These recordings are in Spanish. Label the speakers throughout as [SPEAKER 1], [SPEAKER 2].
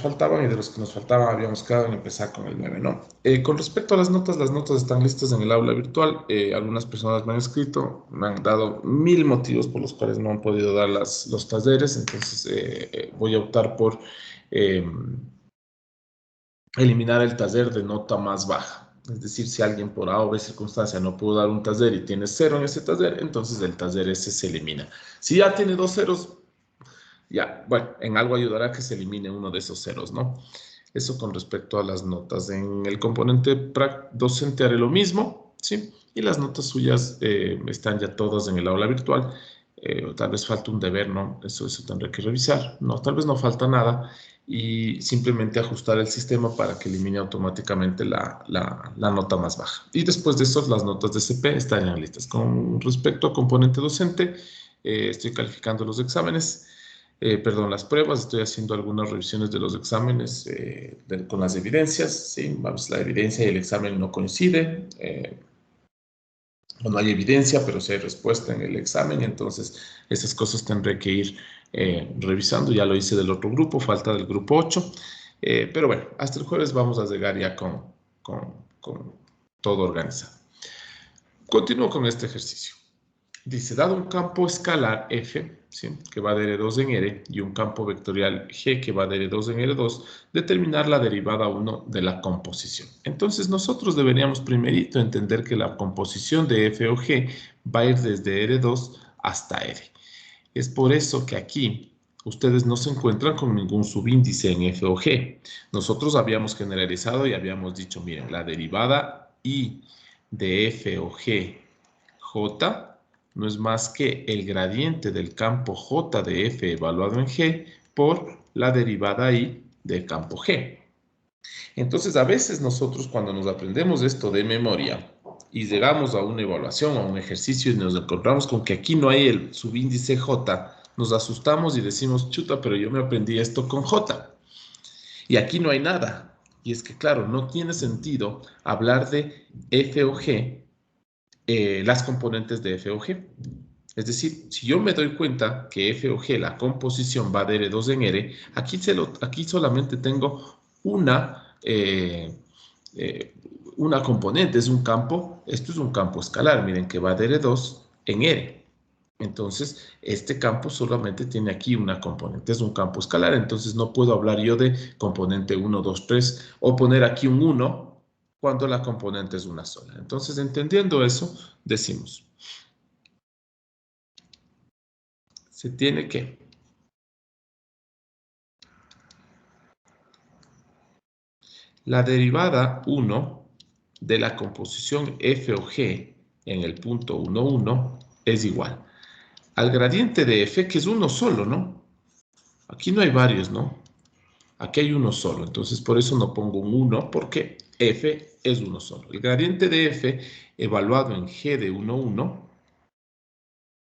[SPEAKER 1] faltaban y de los que nos faltaban habíamos quedado en empezar con el 9, ¿no? Con respecto a las notas están listas en el aula virtual. Algunas personas me han escrito, me han dado 1000 motivos por los cuales no han podido dar los talleres, entonces voy a optar por eliminar el taller de nota más baja. Es decir, si alguien por A o B circunstancia no pudo dar un taller y tiene 0 en ese taller, entonces el taller ese se elimina. Si ya tiene 2 ceros, ya, bueno, en algo ayudará que se elimine uno de esos ceros, ¿no? Eso con respecto a las notas. En el componente docente haré lo mismo, ¿sí? Y las notas suyas están ya todas en el aula virtual. Tal vez falta un deber, ¿no? Eso tendré que revisar. No, tal vez no falta nada. Y simplemente ajustar el sistema para que elimine automáticamente la nota más baja. Y después de eso, las notas de CP estarían listas. Con respecto a componente docente, estoy calificando los exámenes. Perdón, las pruebas, estoy haciendo algunas revisiones de los exámenes con las evidencias, ¿sí? Vamos, la evidencia y el examen no coinciden, o no hay evidencia, pero sí hay respuesta en el examen, entonces esas cosas tendré que ir revisando. Ya lo hice del otro grupo, falta del grupo 8, pero bueno, hasta el jueves vamos a llegar ya con todo organizado. Continúo con este ejercicio. Dice, dado un campo escalar F, ¿sí?, que va de R2 en R, y un campo vectorial G que va de R2 en R2, determinar la derivada 1 de la composición. Entonces, nosotros deberíamos primerito entender que la composición de F o G va a ir desde R2 hasta R. Es por eso que aquí ustedes no se encuentran con ningún subíndice en F o G. Nosotros habíamos generalizado y habíamos dicho, miren, la derivada I de F o G J no es más que el gradiente del campo J de F evaluado en G por la derivada I del campo G. Entonces, a veces nosotros cuando nos aprendemos esto de memoria y llegamos a una evaluación, a un ejercicio y nos encontramos con que aquí no hay el subíndice J, nos asustamos y decimos, chuta, pero yo me aprendí esto con J. Y aquí no hay nada. Y es que, claro, no tiene sentido hablar de F o G, las componentes de F o G. Es decir, si yo me doy cuenta que F o G, la composición va de R2 en R, aquí solamente tengo una componente, es un campo, esto es un campo escalar, miren que va de R2 en R. Entonces, este campo solamente tiene aquí una componente, es un campo escalar, entonces no puedo hablar yo de componente 1, 2, 3 o poner aquí un 1 cuando la componente es una sola. Entonces, entendiendo eso, decimos, se tiene que la derivada 1 de la composición F o G en el punto 1, 1 es igual al gradiente de F, que es uno solo, ¿no? Aquí no hay varios, ¿no? Aquí hay uno solo, entonces por eso no pongo un 1, porque F es uno solo. El gradiente de F evaluado en G de 1, 1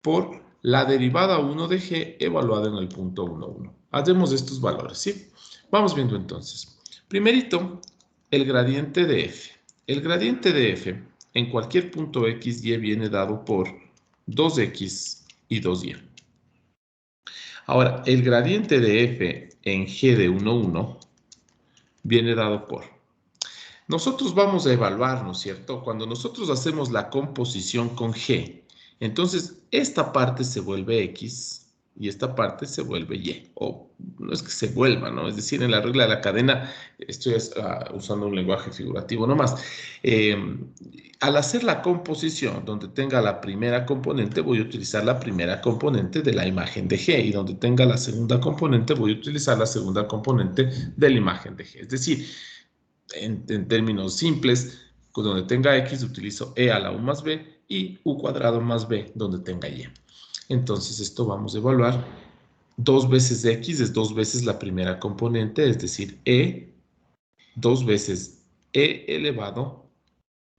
[SPEAKER 1] por la derivada 1 de G evaluada en el punto 1, 1. Hacemos estos valores, ¿sí? Vamos viendo entonces. Primerito, el gradiente de F. El gradiente de F en cualquier punto X, Y viene dado por 2X y 2Y. Ahora, el gradiente de F en G de 1, 1 viene dado por... Nosotros vamos a evaluar, ¿no es cierto? Cuando nosotros hacemos la composición con G, entonces esta parte se vuelve X y esta parte se vuelve Y. O no es que se vuelva, ¿no? Es decir, en la regla de la cadena, estoy usando un lenguaje figurativo nomás. Al hacer la composición, donde tenga la primera componente, voy a utilizar la primera componente de la imagen de G. Y donde tenga la segunda componente, voy a utilizar la segunda componente de la imagen de G. Es decir, en términos simples, donde tenga X utilizo E a la U más B y U cuadrado más B donde tenga Y. Entonces esto vamos a evaluar. 2 veces X es 2 veces la primera componente, es decir, E, 2 veces E elevado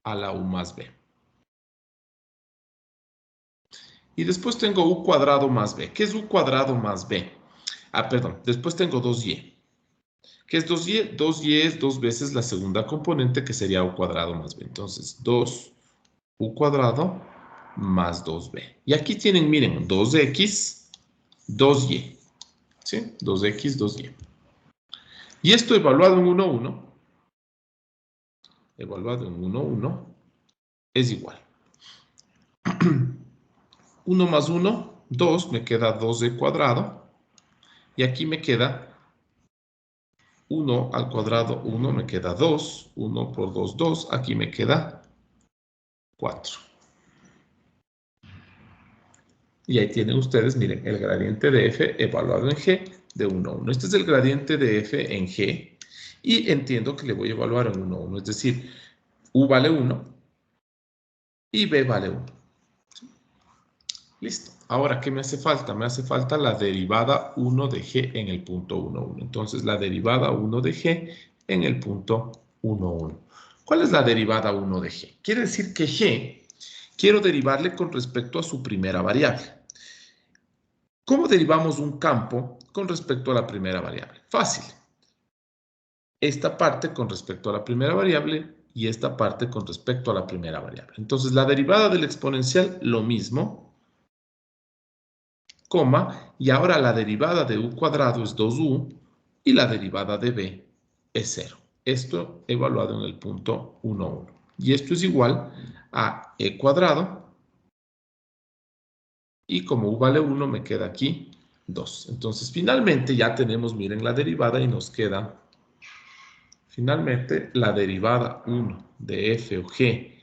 [SPEAKER 1] a la U más B. Y después tengo U cuadrado más B. ¿Qué es U cuadrado más B? Perdón, después tengo 2Y. ¿Qué es 2y? 2y es 2 veces la segunda componente, que sería u cuadrado más b. Entonces, 2u cuadrado más 2b. Y aquí tienen, miren, 2x, 2y. ¿Sí? 2x, 2y. Y esto evaluado en 1, 1, evaluado en 1, 1, es igual. 1 más 1, 2, me queda 2d cuadrado. Y aquí me queda 1 al cuadrado, 1, me queda 2. 1 por 2, 2. Aquí me queda 4. Y ahí tienen ustedes, miren, el gradiente de f evaluado en g de 1, 1. Este es el gradiente de f en g. Y entiendo que le voy a evaluar en 1, 1. Es decir, u vale 1 y b vale 1. Listo. Ahora, ¿qué me hace falta? Me hace falta la derivada 1 de g en el punto 1, 1. Entonces, la derivada 1 de g en el punto 1, 1. ¿Cuál es la derivada 1 de g? Quiere decir que g quiero derivarle con respecto a su primera variable. ¿Cómo derivamos un campo con respecto a la primera variable? Fácil. Esta parte con respecto a la primera variable y esta parte con respecto a la primera variable. Entonces, la derivada del exponencial, lo mismo, coma, y ahora la derivada de u cuadrado es 2u y la derivada de b es 0. Esto evaluado en el punto 1, 1. Y esto es igual a e cuadrado. Y como u vale 1, me queda aquí 2. Entonces, finalmente ya tenemos, miren, la derivada y nos queda, finalmente, la derivada 1 de f o g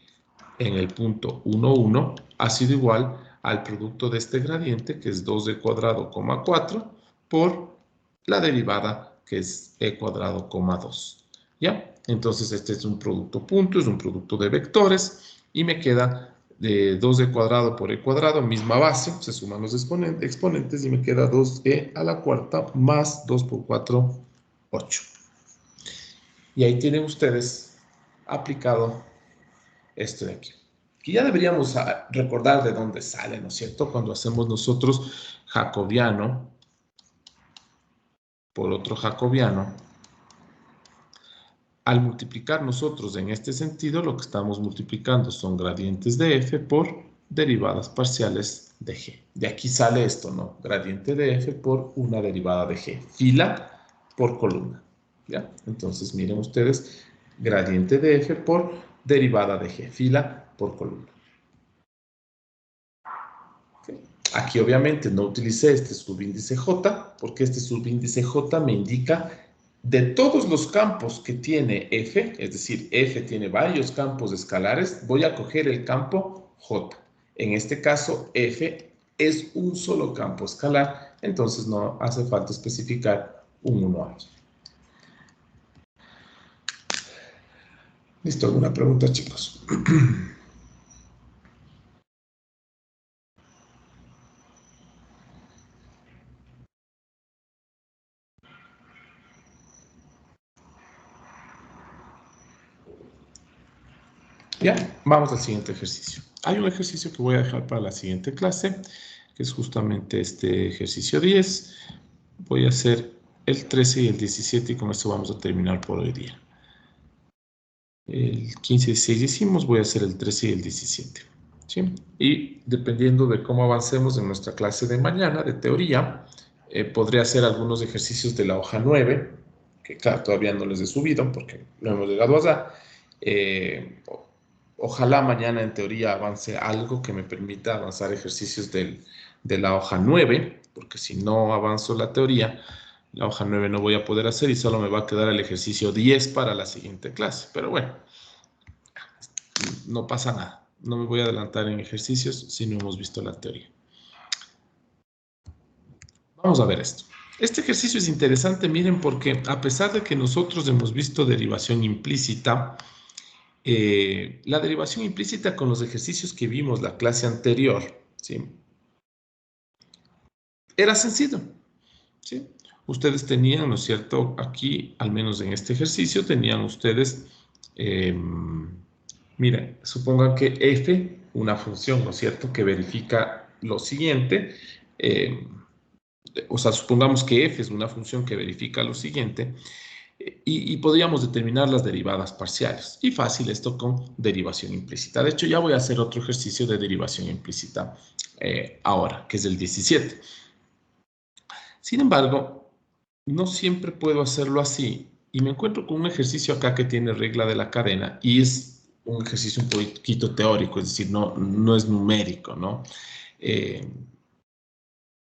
[SPEAKER 1] en el punto 1, 1 ha sido igual al producto de este gradiente, que es 2e cuadrado, 4, por la derivada, que es e cuadrado, 2. ¿Ya? Entonces, este es un producto punto, es un producto de vectores, y me queda de 2e cuadrado por e cuadrado, misma base, se suman los exponentes, y me queda 2e a la cuarta más 2 por 4, 8. Y ahí tienen ustedes aplicado esto de aquí. Que ya deberíamos recordar de dónde sale, ¿no es cierto? Cuando hacemos nosotros jacobiano por otro jacobiano, al multiplicar nosotros en este sentido, lo que estamos multiplicando son gradientes de f por derivadas parciales de g. De aquí sale esto, ¿no? Gradiente de f por una derivada de g. Fila por columna. ¿Ya? Entonces, miren ustedes, gradiente de f por derivada de g. Fila por columna. Aquí obviamente no utilicé este subíndice J, porque este subíndice J me indica de todos los campos que tiene F, es decir, F tiene varios campos escalares, voy a coger el campo J. En este caso, F es un solo campo escalar, entonces no hace falta especificar un 1 aquí. ¿Listo? ¿Alguna pregunta, chicos? Ya, vamos al siguiente ejercicio. Hay un ejercicio que voy a dejar para la siguiente clase, que es justamente este ejercicio 10. Voy a hacer el 13 y el 17 y con esto vamos a terminar por hoy día. El 15 y 16 hicimos, voy a hacer el 13 y el 17. ¿Sí? Y dependiendo de cómo avancemos en nuestra clase de mañana, de teoría, podré hacer algunos ejercicios de la hoja 9, que claro, todavía no les he subido porque no hemos llegado allá. Ojalá mañana en teoría avance algo que me permita avanzar ejercicios de la hoja 9, porque si no avanzo la teoría, la hoja 9 no voy a poder hacer y solo me va a quedar el ejercicio 10 para la siguiente clase. Pero bueno, no pasa nada. No me voy a adelantar en ejercicios si no hemos visto la teoría. Vamos a ver esto. Este ejercicio es interesante, miren, porque a pesar de que nosotros hemos visto derivación implícita, la derivación implícita con los ejercicios que vimos la clase anterior, ¿sí? Era sencillo, ¿sí? Ustedes tenían, ¿no es cierto? Aquí, al menos en este ejercicio, tenían ustedes, miren, supongan que f, una función, ¿no es cierto?, que verifica lo siguiente, o sea, supongamos que f es una función que verifica lo siguiente, y podríamos determinar las derivadas parciales. Y fácil esto con derivación implícita. De hecho, ya voy a hacer otro ejercicio de derivación implícita ahora, que es el 17. Sin embargo, no siempre puedo hacerlo así, y me encuentro con un ejercicio acá que tiene regla de la cadena y es un ejercicio un poquito teórico, es decir, no es numérico, ¿no?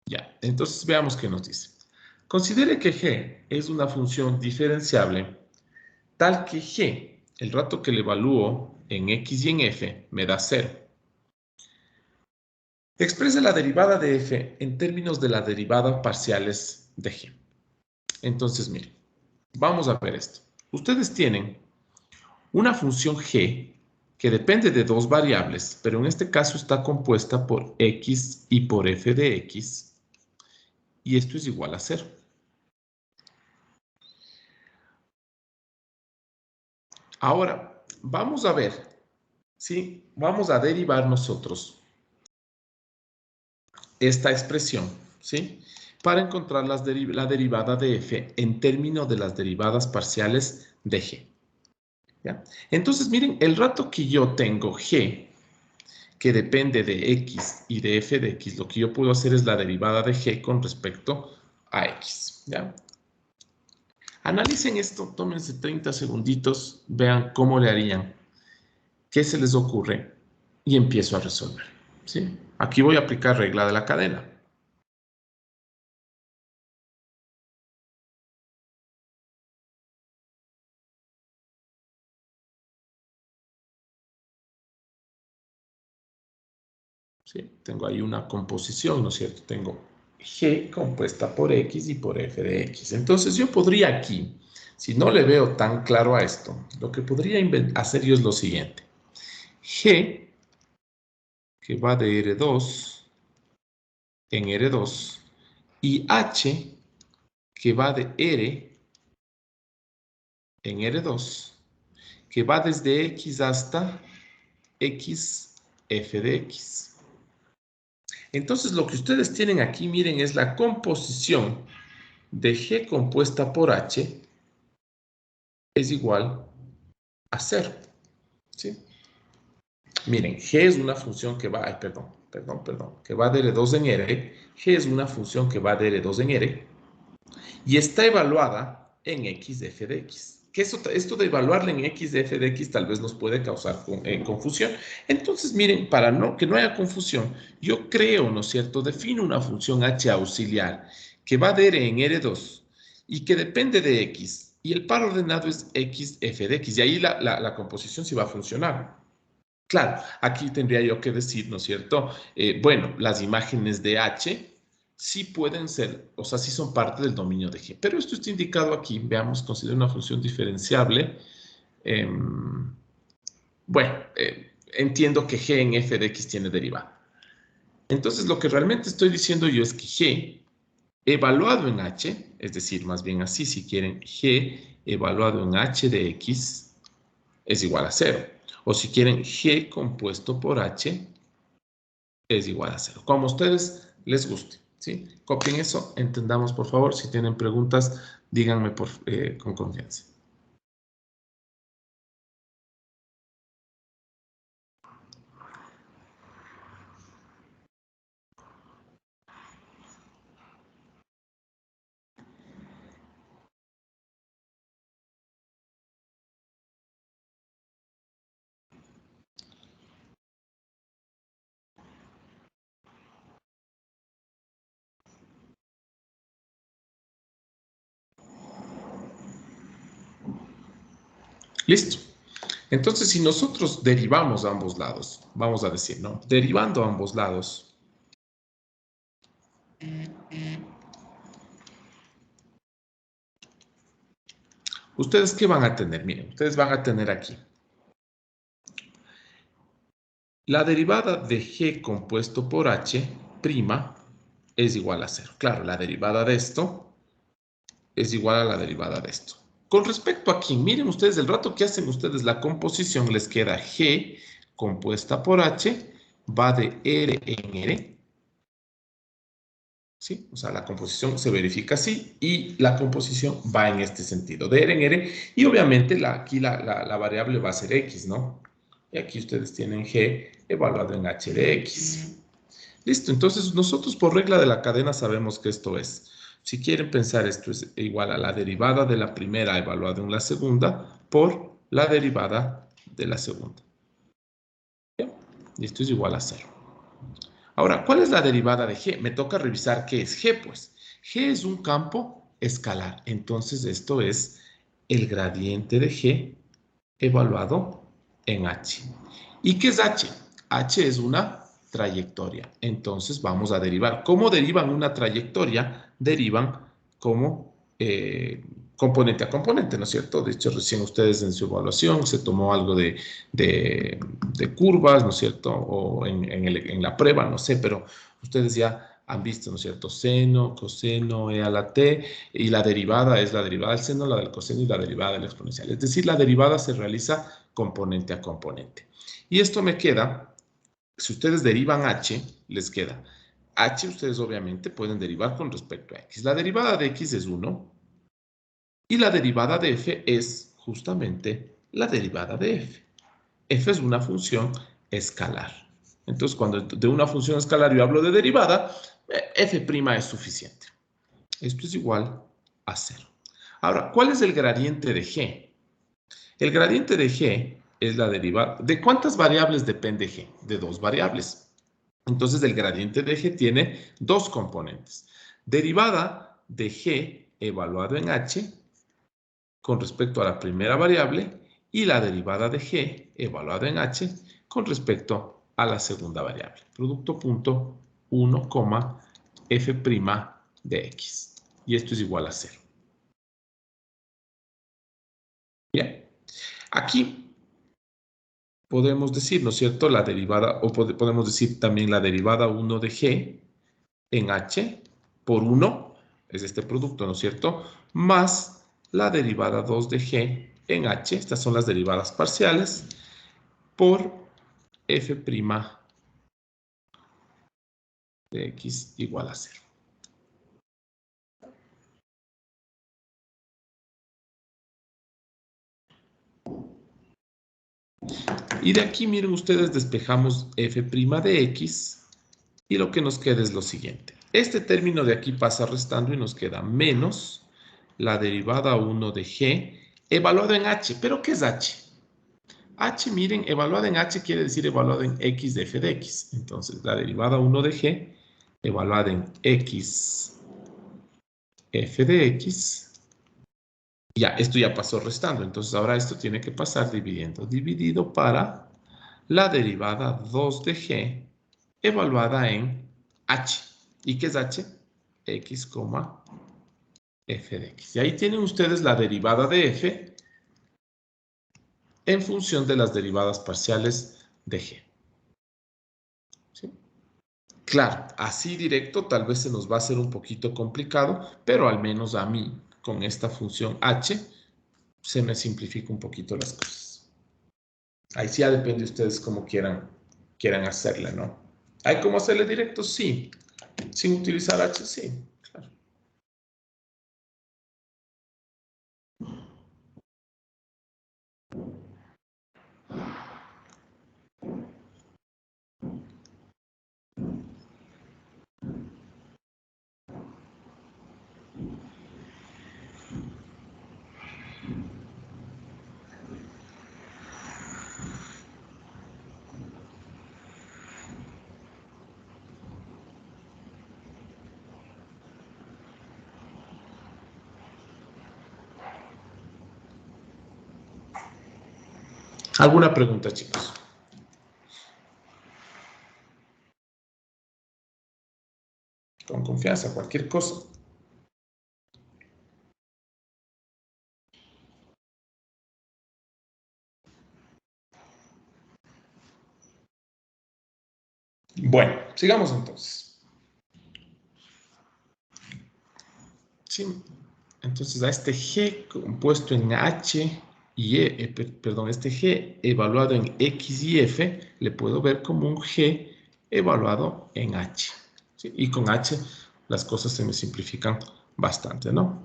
[SPEAKER 1] Ya, entonces veamos qué nos dice. Considere que g es una función diferenciable tal que g, el rato que le evalúo en x y en f, me da 0. Exprese la derivada de f en términos de la derivada parciales de g. Entonces, miren, vamos a ver esto. Ustedes tienen una función g que depende de dos variables, pero en este caso está compuesta por x y por f de x, y esto es igual a 0. Ahora, vamos a ver, ¿sí? Vamos a derivar nosotros esta expresión, ¿sí? Para encontrar la derivada de f en términos de las derivadas parciales de g. ¿Ya? Entonces, miren, el rato que yo tengo g, que depende de x y de f de x, lo que yo puedo hacer es la derivada de g con respecto a x. ¿Ya? Analicen esto, tómense 30 segunditos, vean cómo le harían, qué se les ocurre y empiezo a resolver. ¿Sí? Aquí voy a aplicar regla de la cadena. ¿Sí? Tengo ahí una composición, ¿no es cierto? Tengo g compuesta por x y por f de x. Entonces yo podría aquí, si no le veo tan claro a esto, lo que podría hacer yo es lo siguiente. G, que va de R2 en R2, y H, que va de R en R2, que va desde X hasta X, f de X. Entonces lo que ustedes tienen aquí, miren, es la composición de G compuesta por H es igual a 0. ¿Sí? Miren, G es una función que va, que va de R2 en R. G es una función que va de R2 en R y está evaluada en X de f de X. Que esto de evaluarla en X de f de X tal vez nos puede causar confusión. Entonces, miren, para que no haya confusión, yo creo, ¿no es cierto? Defino una función H auxiliar que va de R en R2 y que depende de X. Y el par ordenado es X, f de X. Y ahí la composición sí va a funcionar. Claro, aquí tendría yo que decir, ¿no es cierto? Bueno, las imágenes de H sí pueden ser, o sea, sí son parte del dominio de G. Pero esto está indicado aquí, veamos, considera una función diferenciable. Bueno, entiendo que G en f de X tiene derivada. Entonces, lo que realmente estoy diciendo yo es que G evaluado en H, es decir, más bien así, si quieren, G evaluado en H de X es igual a 0. O si quieren, G compuesto por H es igual a 0. Como a ustedes les guste, ¿sí? Copien eso, entendamos por favor. Si tienen preguntas, díganme con confianza. Listo. Entonces, si nosotros derivamos a ambos lados, vamos a decir, ¿no? Derivando a ambos lados, ¿ustedes qué van a tener? Miren, ustedes van a tener aquí la derivada de G compuesto por H' es igual a 0. Claro, la derivada de esto es igual a la derivada de esto. Con respecto aquí, miren ustedes, el rato que hacen ustedes la composición, les queda G compuesta por H, va de R en R. ¿Sí? O sea, la composición se verifica así y la composición va en este sentido, de R en R. Y obviamente aquí la variable va a ser X, ¿no? Y aquí ustedes tienen G evaluado en H de X. Listo, entonces nosotros por regla de la cadena sabemos que esto es Si quieren pensar, esto es igual a la derivada de la primera evaluada en la segunda por la derivada de la segunda. ¿Bien? Y esto es igual a 0. Ahora, ¿cuál es la derivada de G? Me toca revisar qué es G, pues. G es un campo escalar. Entonces, esto es el gradiente de G evaluado en H. ¿Y qué es H? H es una trayectoria. Entonces, vamos a derivar. ¿Cómo derivan una trayectoria? Derivan como componente a componente, ¿no es cierto? De hecho, recién ustedes en su evaluación se tomó algo de curvas, ¿no es cierto? O en la prueba, no sé, pero ustedes ya han visto, ¿no es cierto? Seno, coseno, e a la t, y la derivada es la derivada del seno, la del coseno y la derivada del exponencial. Es decir, la derivada se realiza componente a componente. Y esto me queda, si ustedes derivan h, les queda h, ustedes obviamente pueden derivar con respecto a x. La derivada de x es 1 y la derivada de f es justamente la derivada de f. F es una función escalar. Entonces, cuando de una función escalar yo hablo de derivada, f' es suficiente. Esto es igual a 0. Ahora, ¿cuál es el gradiente de g? El gradiente de g es la derivada. ¿De cuántas variables depende g? De 2 variables. Entonces, el gradiente de g tiene 2 componentes. Derivada de g evaluado en h con respecto a la primera variable y la derivada de g evaluada en h con respecto a la segunda variable. Producto punto 1, f' de x. Y esto es igual a 0. Bien. Aquí podemos decir, ¿no es cierto? La derivada, o podemos decir también la derivada 1 de g en h por 1, es este producto, ¿no es cierto? Más la derivada 2 de g en h, estas son las derivadas parciales, por f' de x igual a 0. Y de aquí, miren ustedes, despejamos f' de x y lo que nos queda es lo siguiente. Este término de aquí pasa restando y nos queda menos la derivada 1 de g evaluado en h. ¿Pero qué es h? H, miren, evaluada en h quiere decir evaluada en x de f de x. Entonces, la derivada 1 de g evaluada en x f de x. Ya, esto ya pasó restando. Entonces, ahora esto tiene que pasar dividiendo. Dividido para la derivada 2 de g evaluada en h. ¿Y qué es h? X, f de x. Y ahí tienen ustedes la derivada de f en función de las derivadas parciales de g. ¿Sí? Claro, así directo tal vez se nos va a hacer un poquito complicado, pero al menos a mí, con esta función h, se me simplifica un poquito las cosas. Ahí sí ya depende de ustedes cómo quieran hacerle, ¿no? ¿Hay cómo hacerle directo? Sí. Sin utilizar h, sí. Claro. ¿Alguna pregunta, chicos? Con confianza, cualquier cosa. Bueno, sigamos entonces. Sí. Entonces, a este G compuesto en H y perdón, este G evaluado en X y F, le puedo ver como un G evaluado en H. ¿Sí? Y con H las cosas se me simplifican bastante, ¿no?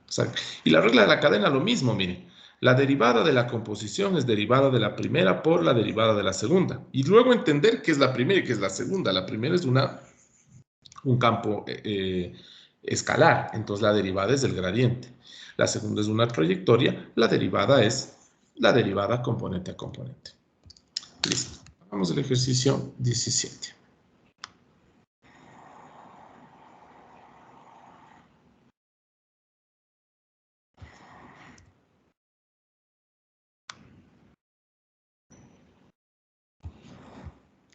[SPEAKER 1] O sea, y la regla de la cadena, lo mismo, miren. La derivada de la composición es derivada de la primera por la derivada de la segunda. Y luego entender qué es la primera y qué es la segunda. La primera es un campo escalar, entonces la derivada es del gradiente. La segunda es una trayectoria, la derivada es la derivada componente a componente. Listo. Vamos al ejercicio 17.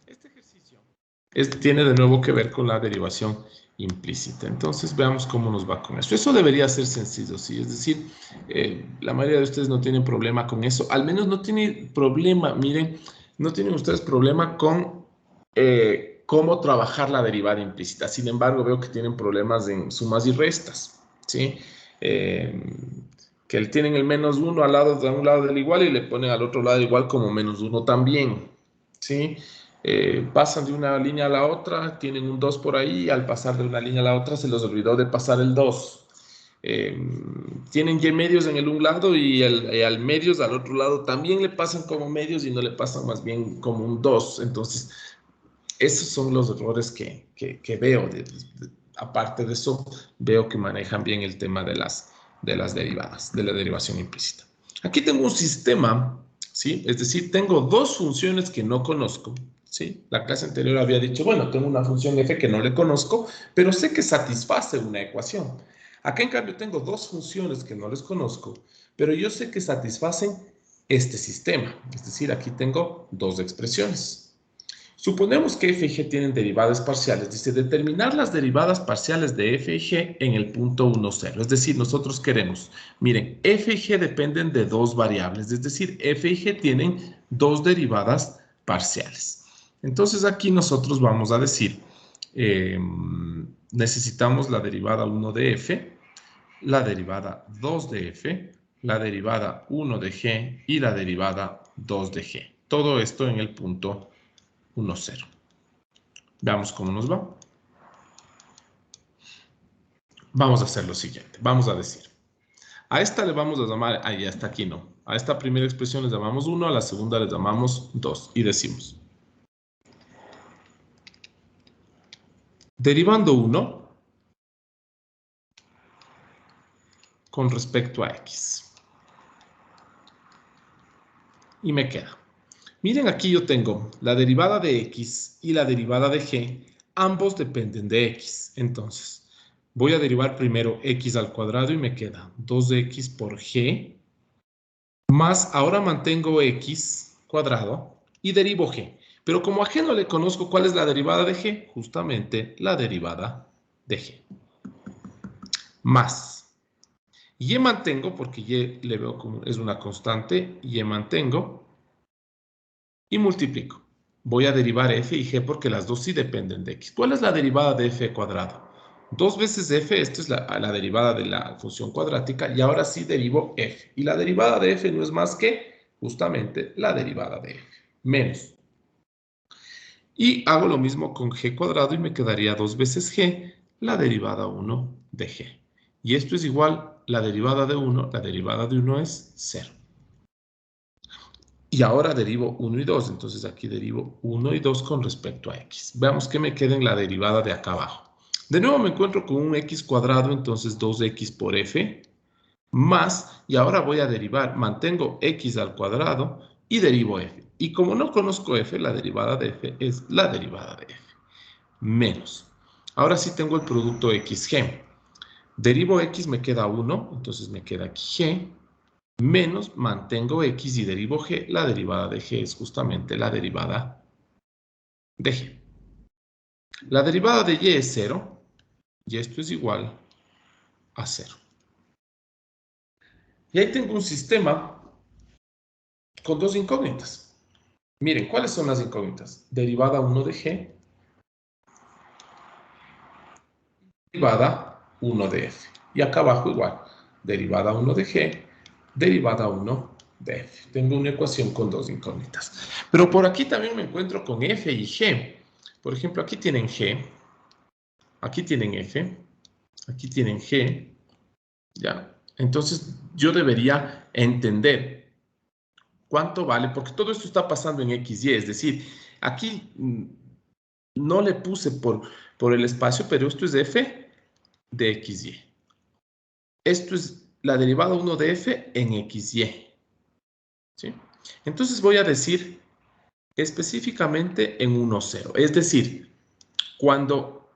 [SPEAKER 1] Este ejercicio tiene de nuevo que ver con la derivación implícita. Entonces veamos cómo nos va con eso. Eso debería ser sencillo, ¿sí? Es decir, la mayoría de ustedes no tienen problema con eso. Al menos no tienen problema, miren, no tienen ustedes problema con cómo trabajar la derivada implícita. Sin embargo, veo que tienen problemas en sumas y restas, ¿sí? Que tienen el menos 1 al lado de un lado del igual y le ponen al otro lado igual como menos 1 también, ¿sí? Pasan de una línea a la otra, tienen un 2 por ahí, y al pasar de una línea a la otra se les olvidó de pasar el 2. Tienen y medios en el un lado y al medios al otro lado también le pasan como medios y no le pasan más bien como un 2. Entonces, esos son los errores que veo. Aparte de eso, veo que manejan bien el tema de las derivadas, de la derivación implícita. Aquí tengo un sistema, ¿sí? Es decir, tengo dos funciones que no conozco, ¿sí? La clase anterior había dicho, bueno, tengo una función f que no le conozco, pero sé que satisface una ecuación. Acá, en cambio, tengo dos funciones que no les conozco, pero yo sé que satisfacen este sistema. Es decir, aquí tengo dos expresiones. Suponemos que f y g tienen derivadas parciales. Dice, determinar las derivadas parciales de f y g en el punto 1, 0. Es decir, nosotros queremos, miren, f y g dependen de dos variables. Es decir, f y g tienen dos derivadas parciales. Entonces, aquí nosotros vamos a decir, necesitamos la derivada 1 de f, la derivada 2 de f, la derivada 1 de g y la derivada 2 de g. Todo esto en el punto 1, 0. Veamos cómo nos va. Vamos a hacer lo siguiente. Vamos a decir, a esta le vamos a llamar, ahí hasta aquí no. A esta primera expresión le llamamos 1, a la segunda le llamamos 2. Y decimos, derivando 1 con respecto a x. Y me queda. Miren, aquí yo tengo la derivada de x y la derivada de g. Ambos dependen de x. Entonces, voy a derivar primero x al cuadrado y me queda 2x por g. Más, ahora mantengo x cuadrado y derivo g. Pero como a g no le conozco, ¿cuál es la derivada de g? Justamente la derivada de g. Más. Y mantengo, porque y le veo como es una constante, y mantengo y multiplico. Voy a derivar f y g porque las dos sí dependen de x. ¿Cuál es la derivada de f cuadrado? 2 veces f, esto es la derivada de la función cuadrática, y ahora sí derivo f. Y la derivada de f no es más que justamente la derivada de f, menos. Y hago lo mismo con g cuadrado y me quedaría 2 veces g, la derivada 1 de g. Y esto es igual, la derivada de 1 es 0. Y ahora derivo 1 y 2, entonces aquí derivo 1 y 2 con respecto a x. Veamos qué me queda en la derivada de acá abajo. De nuevo me encuentro con un x cuadrado, entonces 2x por f, más, y ahora voy a derivar, mantengo x al cuadrado y derivo f. Y como no conozco f, la derivada de f es la derivada de f, menos. Ahora sí tengo el producto xg. Derivo x, me queda 1, entonces me queda aquí g, menos, mantengo x y derivo g, la derivada de g es justamente la derivada de g. La derivada de y es 0, y esto es igual a 0. Y ahí tengo un sistema con dos incógnitas. Miren, ¿cuáles son las incógnitas? Derivada 1 de g, derivada 1 de f. Y acá abajo igual, derivada 1 de g, derivada 1 de f. Tengo una ecuación con dos incógnitas. Pero por aquí también me encuentro con f y g. Por ejemplo, aquí tienen g, aquí tienen f, aquí tienen g, ¿ya? Entonces, yo debería entender cuánto vale, porque todo esto está pasando en x, y, es decir, aquí no le puse por el espacio, pero esto es f de xy. Esto es la derivada 1 de f en xy. ¿Sí? Entonces voy a decir específicamente en 1, 0. Es decir, cuando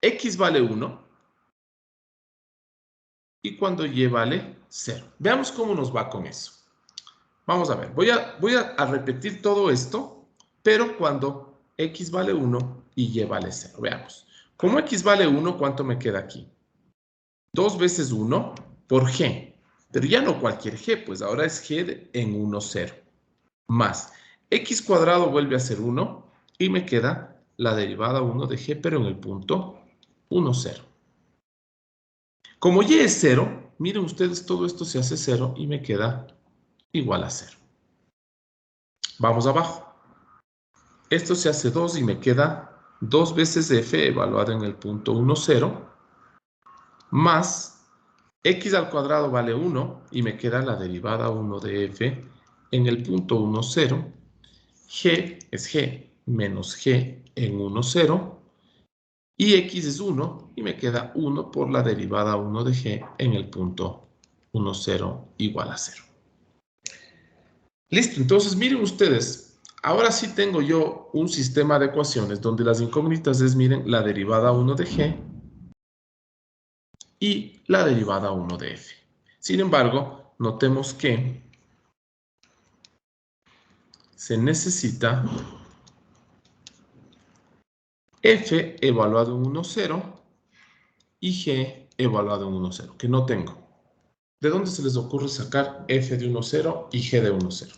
[SPEAKER 1] x vale 1 y cuando y vale 0. Veamos cómo nos va con eso. Vamos a ver, voy a repetir todo esto, pero cuando x vale 1 y y vale 0. Veamos. Como x vale 1, ¿cuánto me queda aquí? 2 veces 1 por g. Pero ya no cualquier g, pues ahora es g en 1, 0. Más x cuadrado vuelve a ser 1 y me queda la derivada 1 de g, pero en el punto 1, 0. Como y es 0, miren ustedes, todo esto se hace 0 y me queda igual a 0. Vamos abajo. Esto se hace 2 y me queda 2 veces f evaluado en el punto 1, 0, más x al cuadrado vale 1 y me queda la derivada 1 de f en el punto 1, 0. G es g menos g en 1, 0. Y x es 1 y me queda 1 por la derivada 1 de g en el punto 1, 0 igual a 0. Listo, entonces miren ustedes, ahora sí tengo yo un sistema de ecuaciones donde las incógnitas es, miren, la derivada 1 de g y la derivada 1 de f. Sin embargo, notemos que se necesita f evaluado en 1, 0 y g evaluado en 1, 0, que no tengo. ¿De dónde se les ocurre sacar f de 1, 0 y g de 1, 0?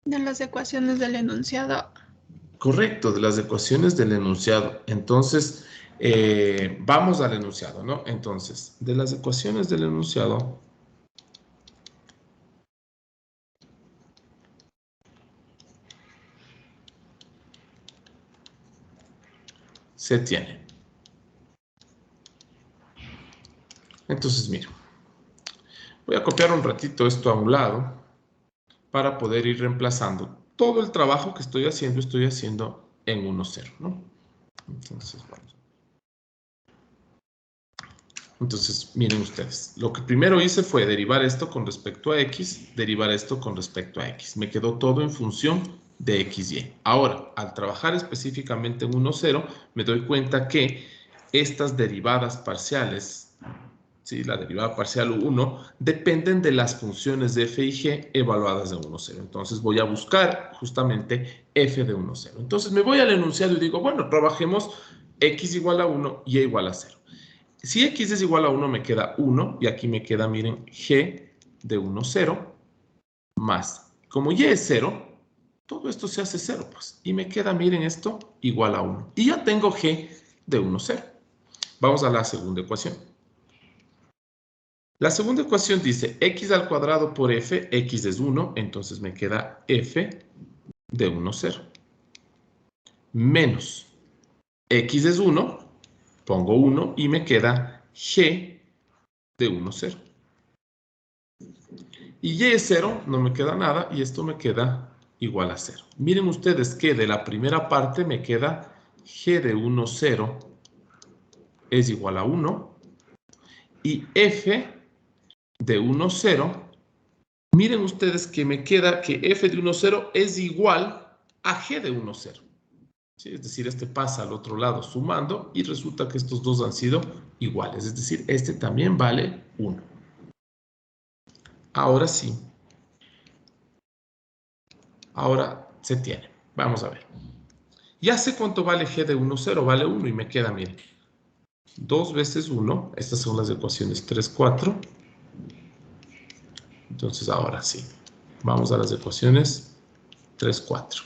[SPEAKER 2] De las ecuaciones del enunciado.
[SPEAKER 1] Correcto, de las ecuaciones del enunciado. Entonces, vamos al enunciado, ¿no? Entonces, de las ecuaciones del enunciado, se tiene. Entonces, mira, voy a copiar un ratito esto a un lado para poder ir reemplazando. Todo el trabajo que estoy haciendo en 1, 0, ¿no? Entonces, vamos. Entonces, miren ustedes, lo que primero hice fue derivar esto con respecto a x, derivar esto con respecto a x. Me quedó todo en función de xy. Ahora, al trabajar específicamente en 1, 0, me doy cuenta que estas derivadas parciales, ¿sí? La derivada parcial 1, dependen de las funciones de f y g evaluadas en 1, 0. Entonces voy a buscar justamente f de 1, 0. Entonces me voy al enunciado y digo, bueno, trabajemos x igual a 1 y y igual a 0. Si x es igual a 1, me queda 1, y aquí me queda, miren, g de 1, 0, más. Como y es 0, todo esto se hace 0, pues. Y me queda, miren, esto igual a 1. Y ya tengo g de 1, 0. Vamos a la segunda ecuación. La segunda ecuación dice x al cuadrado por f, x es 1, entonces me queda f de 1, 0. Menos x es 1, pongo 1 y me queda g de 1, 0. Y y es 0, no me queda nada, y esto me queda igual a 0. Miren ustedes que de la primera parte me queda g de 1, 0 es igual a 1, y f de 1, 0, miren ustedes que me queda que f de 1, 0 es igual a g de 1, 0. ¿Sí? Es decir, este pasa al otro lado sumando, y resulta que estos dos han sido iguales. Es decir, este también vale 1. Ahora sí. Ahora se tiene. Vamos a ver. Ya sé cuánto vale g de 1, 0. Vale 1 y me queda, miren, 2 veces 1. Estas son las ecuaciones 3, 4. Entonces, ahora sí. Vamos a las ecuaciones 3, 4.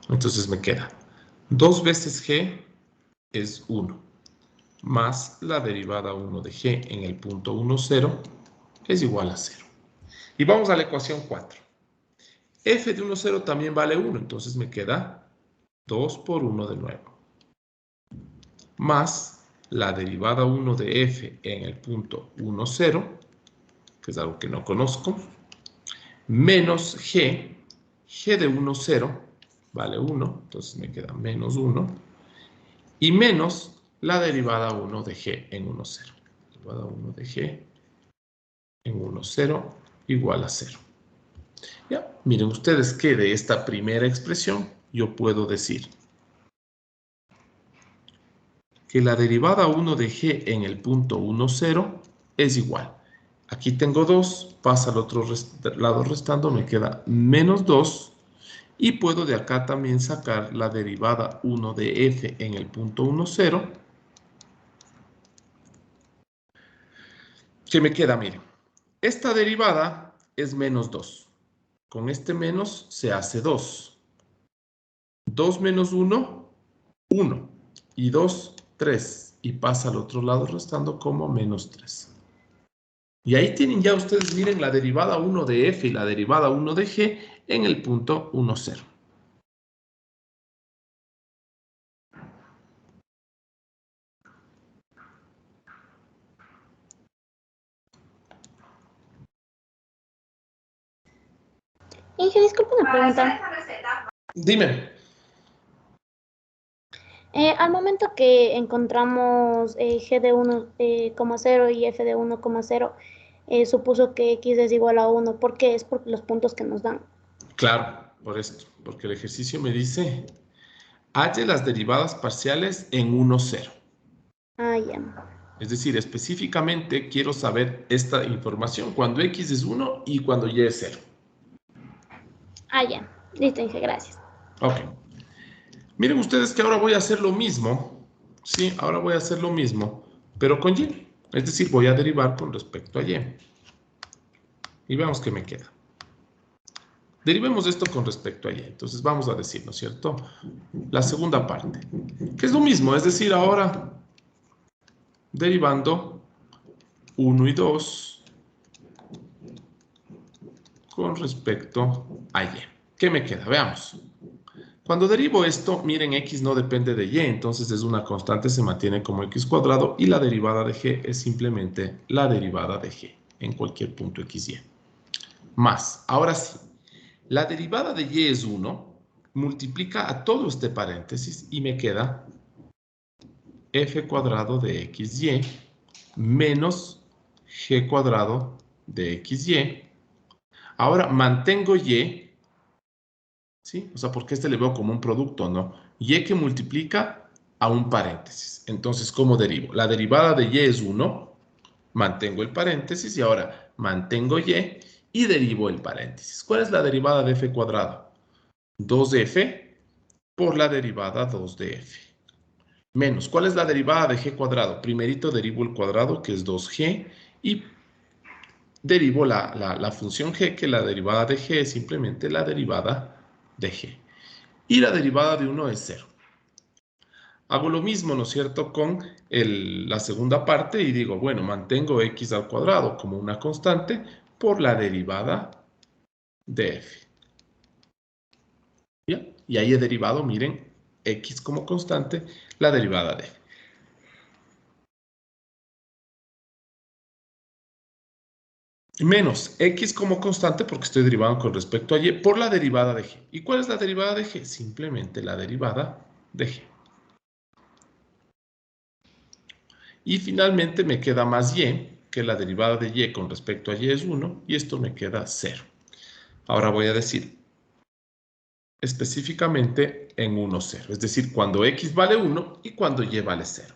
[SPEAKER 1] Entonces me queda 2 veces g es 1. Más la derivada 1 de g en el punto 1, 0 es igual a 0. Y vamos a la ecuación 4. F de 1, 0 también vale 1. Entonces me queda 2 por 1 de nuevo. Más la derivada 1 de f en el punto 1, 0, que es algo que no conozco, menos g, g de 1, 0, vale 1, entonces me queda menos 1, y menos la derivada 1 de g en 1, 0. Derivada 1 de g en 1, 0 igual a 0. ¿Ya? Miren ustedes que de esta primera expresión yo puedo decir que la derivada 1 de g en el punto 1, 0 es igual. Aquí tengo 2, pasa al otro lado restando, me queda menos 2. Y puedo de acá también sacar la derivada 1 de f en el punto 1, 0. Que me queda, miren. Esta derivada es menos 2. Con este menos se hace 2. 2 menos 1, 1. Y 2, 3. Y pasa al otro lado restando como menos 3. Y ahí tienen ya ustedes, miren, la derivada 1 de f y la derivada 1 de g en el punto 1, 0.
[SPEAKER 3] Inge, disculpe una pregunta.
[SPEAKER 1] Dime.
[SPEAKER 3] Al momento que encontramos g de 1,0 y f de 1,0, supuso que x es igual a 1. ¿Por qué? Es por los puntos que nos dan.
[SPEAKER 1] Claro, por esto. Porque el ejercicio me dice, halle las derivadas parciales en 1, 0.
[SPEAKER 3] Ah, ya.
[SPEAKER 1] Es decir, específicamente quiero saber esta información cuando x es 1 y cuando y es 0.
[SPEAKER 3] Ah, ya. Listo, Inge, gracias.
[SPEAKER 1] Ok. Miren ustedes que ahora voy a hacer lo mismo. Sí, ahora voy a hacer lo mismo, pero con y. Es decir, voy a derivar con respecto a y. Y veamos qué me queda. Derivemos esto con respecto a y. Entonces vamos a decir, ¿no es cierto? La segunda parte. Que es lo mismo, es decir, ahora derivando 1 y 2 con respecto a y. ¿Qué me queda? Veamos. Cuando derivo esto, miren, x no depende de y, entonces es una constante, se mantiene como x cuadrado, y la derivada de g es simplemente la derivada de g en cualquier punto xy. Más, ahora sí, la derivada de y es 1, multiplica a todo este paréntesis y me queda f cuadrado de xy menos g cuadrado de xy. Ahora mantengo y, ¿sí? O sea, porque este le veo como un producto, ¿no? Y que multiplica a un paréntesis. Entonces, ¿cómo derivo? La derivada de y es 1, mantengo el paréntesis y ahora mantengo y derivo el paréntesis. ¿Cuál es la derivada de f cuadrado? 2f por la derivada 2 de f. Menos, ¿cuál es la derivada de g cuadrado? Primerito derivo el cuadrado, que es 2g, y derivo la función g, que la derivada de g es simplemente la derivada de g. Y la derivada de 1 es 0. Hago lo mismo, ¿no es cierto?, con la segunda parte y digo, bueno, mantengo x al cuadrado como una constante por la derivada de f. ¿Ya? Y ahí he derivado, miren, x como constante, la derivada de f. Menos x como constante, porque estoy derivando con respecto a y, por la derivada de g. ¿Y cuál es la derivada de g? Simplemente la derivada de g. Y finalmente me queda más y, que la derivada de y con respecto a y es 1, y esto me queda 0. Ahora voy a decir específicamente en 1, 0. Es decir, cuando x vale 1 y cuando y vale 0.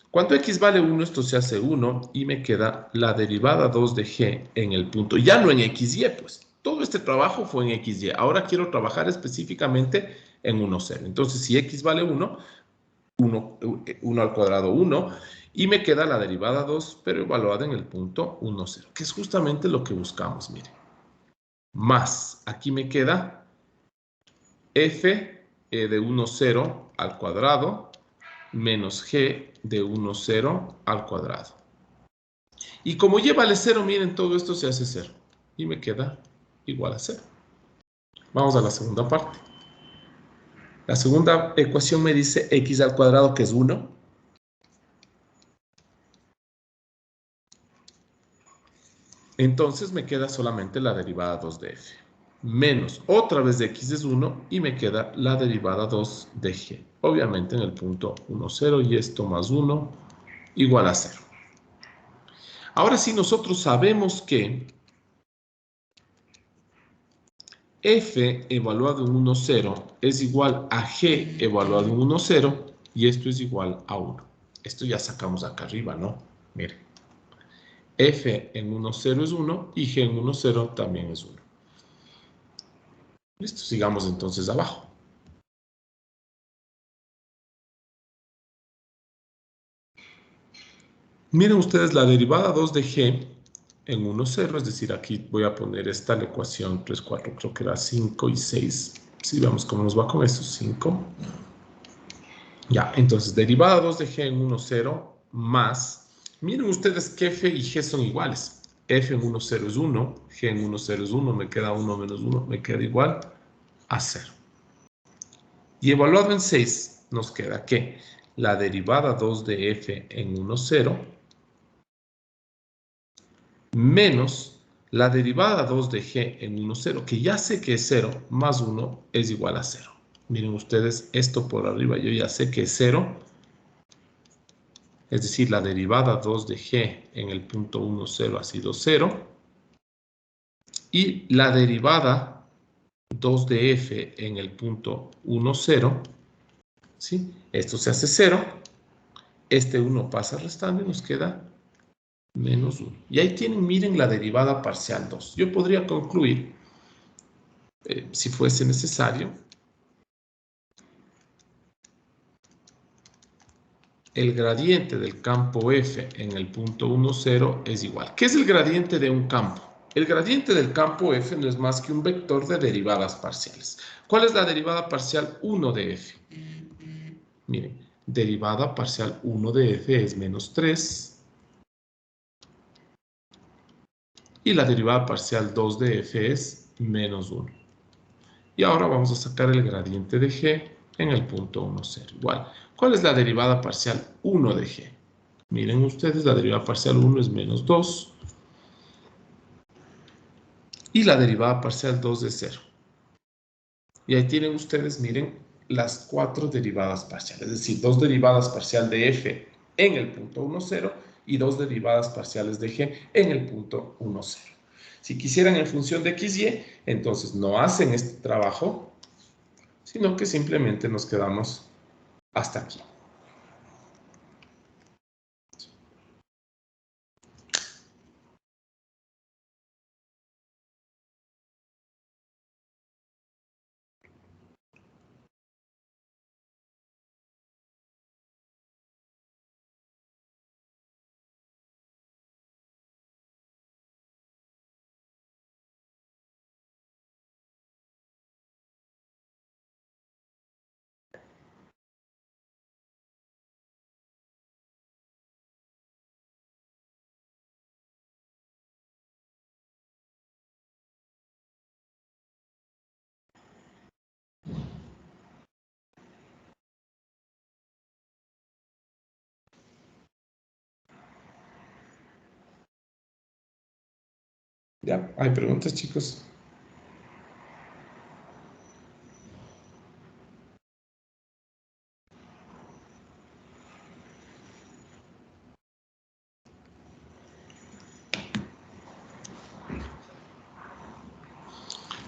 [SPEAKER 1] Cuando x vale 1, esto se hace 1 y me queda la derivada 2 de g en el punto. Ya no en xy, pues. Todo este trabajo fue en xy. Ahora quiero trabajar específicamente en 1, 0. Entonces, si x vale 1, 1 al cuadrado 1, y me queda la derivada 2, pero evaluada en el punto 1, 0, que es justamente lo que buscamos, miren. Más, aquí me queda f de 1, 0 al cuadrado menos g de 1, 0 al cuadrado. Y como y vale 0, miren, todo esto se hace 0. Y me queda igual a 0. Vamos a la segunda parte. La segunda ecuación me dice x al cuadrado, que es 1. Entonces me queda solamente la derivada 2 de f. Menos otra vez de x es 1 y me queda la derivada 2 de g. Obviamente en el punto 1, 0 y esto más 1 igual a 0. Ahora sí nosotros sabemos que f evaluado en 1, 0 es igual a g evaluado en 1, 0 y esto es igual a 1. Esto ya sacamos acá arriba, ¿no? Miren. F en 1, 0 es 1 y G en 1, 0 también es 1. Listo, sigamos entonces abajo. Miren ustedes la derivada 2 de G en 1, 0, es decir, aquí voy a poner esta la ecuación 3, 4, creo que era 5 y 6. Si vemos cómo nos va con esto, 5. Ya, entonces derivada 2 de G en 1, 0 más, miren ustedes que F y G son iguales. F en 1, 0 es 1, G en 1, 0 es 1, me queda 1 menos 1, me queda igual a 0. Y evaluado en 6, nos queda que la derivada 2 de f en 1, 0 menos la derivada 2 de g en 1, 0, que ya sé que es 0, más 1 es igual a 0. Miren ustedes, esto por arriba yo ya sé que es 0, es decir, la derivada 2 de g en el punto 1, 0 ha sido 0, y la derivada 2 de f en el punto 1, 0, ¿sí? Esto se hace 0, este 1 pasa restando y nos queda menos 1. Y ahí tienen, miren, la derivada parcial 2. Yo podría concluir, si fuese necesario, el gradiente del campo f en el punto 1, 0 es igual. ¿Qué es el gradiente de un campo? El gradiente del campo f no es más que un vector de derivadas parciales. ¿Cuál es la derivada parcial 1 de f? Miren, derivada parcial 1 de f es menos 3. Y la derivada parcial 2 de f es menos 1. Y ahora vamos a sacar el gradiente de g en el punto 1, 0. Igual, ¿cuál es la derivada parcial 1 de g? Miren ustedes, la derivada parcial 1 es menos 2. Y la derivada parcial 2 de 0. Y ahí tienen ustedes, miren, las 4 derivadas parciales. Es decir, 2 derivadas parcial de f en el punto 1, 0 y 2 derivadas parciales de g en el punto 1, 0. Si quisieran en función de x, y, entonces no hacen este trabajo, sino que simplemente nos quedamos hasta aquí. ¿Ya? ¿Hay preguntas, chicos?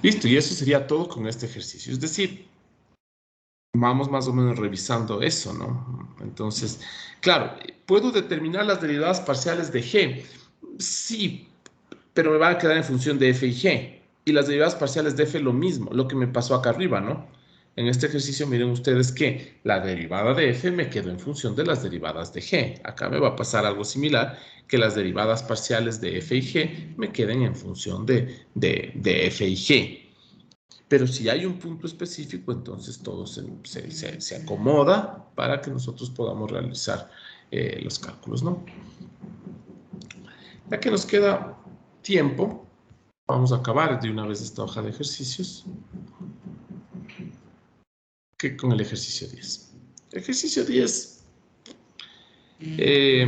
[SPEAKER 1] Listo, y eso sería todo con este ejercicio. Es decir, vamos más o menos revisando eso, ¿no? Entonces, claro, ¿puedo determinar las derivadas parciales de g? Sí, pero me van a quedar en función de f y g. Y las derivadas parciales de f lo mismo, lo que me pasó acá arriba, ¿no? En este ejercicio miren ustedes que la derivada de f me quedó en función de las derivadas de g. Acá me va a pasar algo similar, que las derivadas parciales de f y g me queden en función de f y g. Pero si hay un punto específico, entonces todo se acomoda para que nosotros podamos realizar los cálculos, ¿no? Ya que nos queda tiempo, vamos a acabar de una vez esta hoja de ejercicios que con el ejercicio 10. El ejercicio 10 es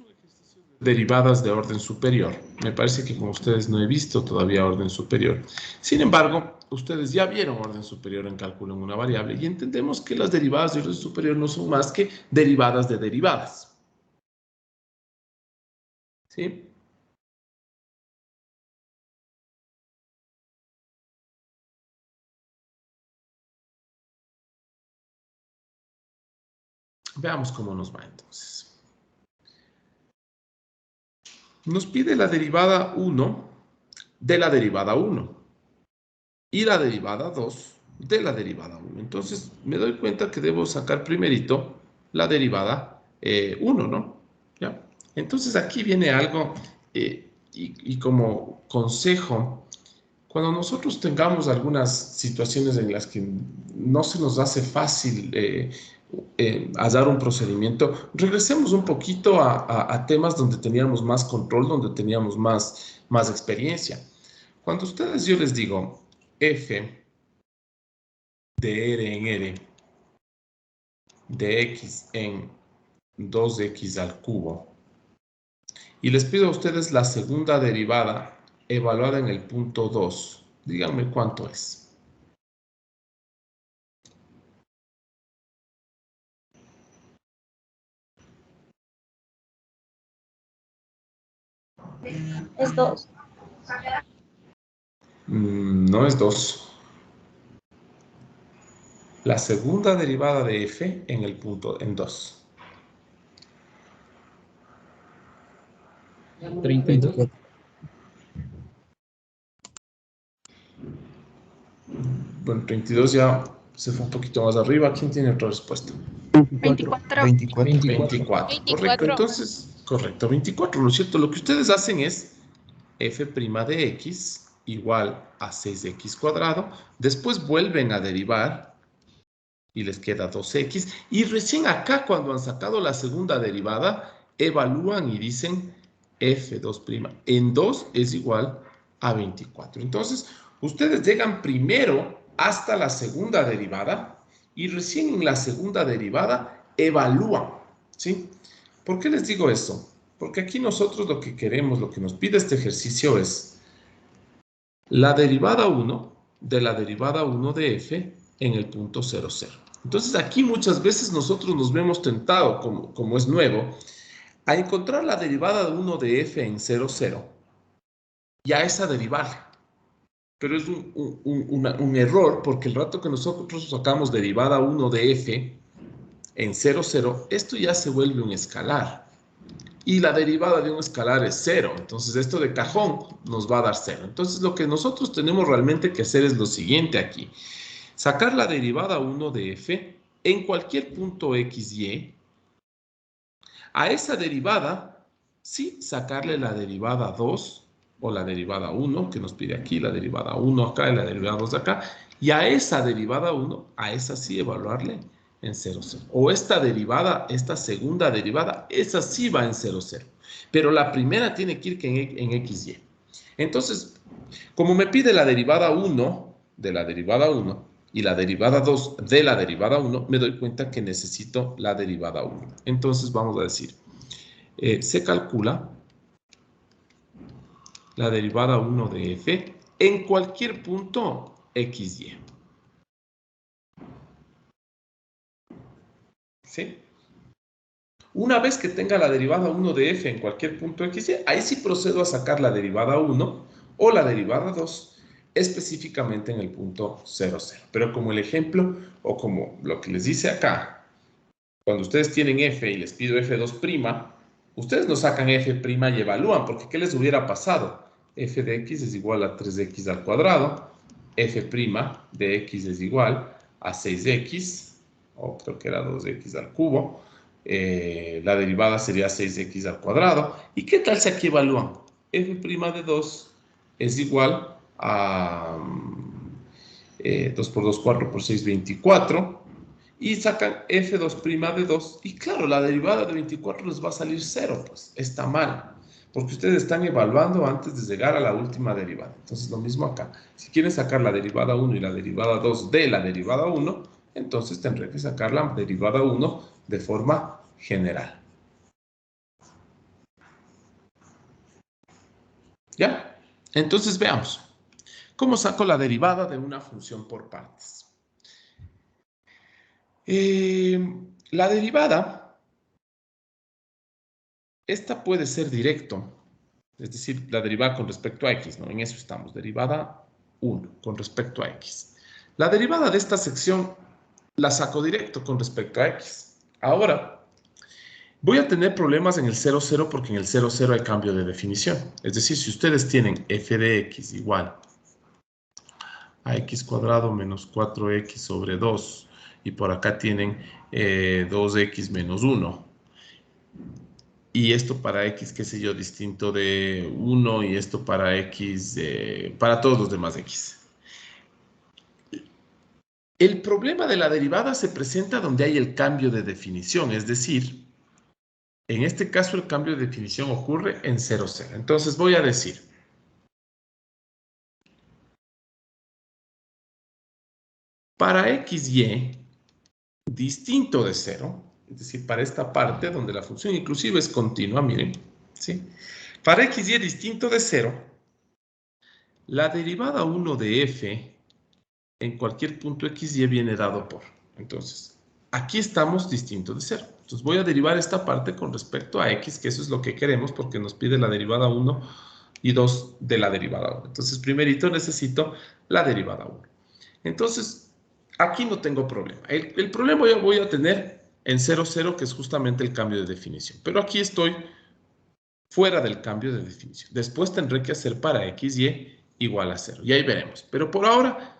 [SPEAKER 1] un ejercicio de derivadas de orden superior. Me parece que con ustedes no he visto todavía orden superior. Sin embargo, ustedes ya vieron orden superior en cálculo en una variable y entendemos que las derivadas de orden superior no son más que derivadas de derivadas. ¿Sí? Veamos cómo nos va entonces. Nos pide la derivada 1 de la derivada 1 y la derivada 2 de la derivada 1. Entonces, me doy cuenta que debo sacar primerito la derivada 1, ¿no? ¿Ya? Entonces, aquí viene algo y como consejo, cuando nosotros tengamos algunas situaciones en las que no se nos hace fácil hallar un procedimiento, regresemos un poquito a temas donde teníamos más control, donde teníamos más experiencia. Cuando ustedes, yo les digo, f de r en r de x en 2x al cubo, y les pido a ustedes la segunda derivada evaluada en el punto 2, díganme cuánto es.
[SPEAKER 3] Es 2.
[SPEAKER 1] No es 2. La segunda derivada de f en el punto en 2.
[SPEAKER 4] 32.
[SPEAKER 1] Bueno, 32 ya se fue un poquito más arriba. ¿Quién tiene otra respuesta?
[SPEAKER 2] 24.
[SPEAKER 1] 24. Correcto, entonces, correcto, 24. ¿No es cierto? Lo que ustedes hacen es f' de x igual a 6x cuadrado. Después vuelven a derivar y les queda 2x. Y recién acá, cuando han sacado la segunda derivada, evalúan y dicen f2' en 2 es igual a 24. Entonces, ustedes llegan primero hasta la segunda derivada y recién en la segunda derivada evalúan, ¿sí? ¿Por qué les digo eso? Porque aquí nosotros lo que queremos, lo que nos pide este ejercicio es la derivada 1 de la derivada 1 de f en el punto 0, 0. Entonces aquí muchas veces nosotros nos vemos tentados, como es nuevo, a encontrar la derivada de 1 de f en 0, 0 y a esa derivarla. Pero es un error porque el rato que nosotros sacamos derivada 1 de f en 0, 0, esto ya se vuelve un escalar. Y la derivada de un escalar es 0. Entonces esto de cajón nos va a dar 0. Entonces lo que nosotros tenemos realmente que hacer es lo siguiente aquí. Sacar la derivada 1 de f en cualquier punto x, y. A esa derivada, sí, sacarle la derivada 2 o la derivada 1, que nos pide aquí, la derivada 1 acá y la derivada 2 acá. Y a esa derivada 1, a esa sí evaluarle en 0, 0. O esta derivada, esta segunda derivada, esa sí va en 0, 0. Pero la primera tiene que ir en x, y. Entonces, como me pide la derivada 1 de la derivada 1 y la derivada 2 de la derivada 1, me doy cuenta que necesito la derivada 1. Entonces vamos a decir, se calcula la derivada 1 de f en cualquier punto x, y. ¿Sí? Una vez que tenga la derivada 1 de f en cualquier punto x, y, ahí sí procedo a sacar la derivada 1 o la derivada 2 específicamente en el punto 0, 0. Pero como el ejemplo, o como lo que les dice acá, cuando ustedes tienen f y les pido f2', ustedes no sacan f' y evalúan, porque ¿qué les hubiera pasado? F de x es igual a 3x al cuadrado, f' de x es igual a 6x, o creo que era 2x al cubo, la derivada sería 6x al cuadrado. ¿Y qué tal si aquí evalúan? F' de 2 es igual a 2 por 2, 4 por 6, 24. Y sacan f2' de 2. Y claro, la derivada de 24 les va a salir 0. Pues está mal. Porque ustedes están evaluando antes de llegar a la última derivada. Entonces lo mismo acá. Si quieren sacar la derivada 1 y la derivada 2 de la derivada 1, entonces tendré que sacar la derivada 1 de forma general. ¿Ya? Entonces veamos. ¿Cómo saco la derivada de una función por partes? La derivada, esta puede ser directo, es decir, la derivada con respecto a x, ¿no? En eso estamos, derivada 1 con respecto a x. La derivada de esta sección la saco directo con respecto a x. Ahora, voy a tener problemas en el 0, 0 porque en el 0, 0 hay cambio de definición. Es decir, si ustedes tienen f de x igual a x cuadrado menos 4x sobre 2 y por acá tienen 2x menos 1 y esto para x, qué sé yo, distinto de 1 y esto para x, para todos los demás x. El problema de la derivada se presenta donde hay el cambio de definición, es decir, en este caso el cambio de definición ocurre en 0, 0. Entonces voy a decir, para xy distinto de 0, es decir, para esta parte donde la función inclusive es continua, miren, ¿sí? Para xy distinto de 0, la derivada 1 de f en cualquier punto xy viene dado por. Entonces, aquí estamos distinto de 0. Entonces voy a derivar esta parte con respecto a x, que eso es lo que queremos porque nos pide la derivada 1 y 2 de la derivada 1. Entonces, primerito necesito la derivada 1. Entonces, aquí no tengo problema. El problema yo voy a tener en 0, 0, que es justamente el cambio de definición. Pero aquí estoy fuera del cambio de definición. Después tendré que hacer para x, y igual a 0. Y ahí veremos. Pero por ahora,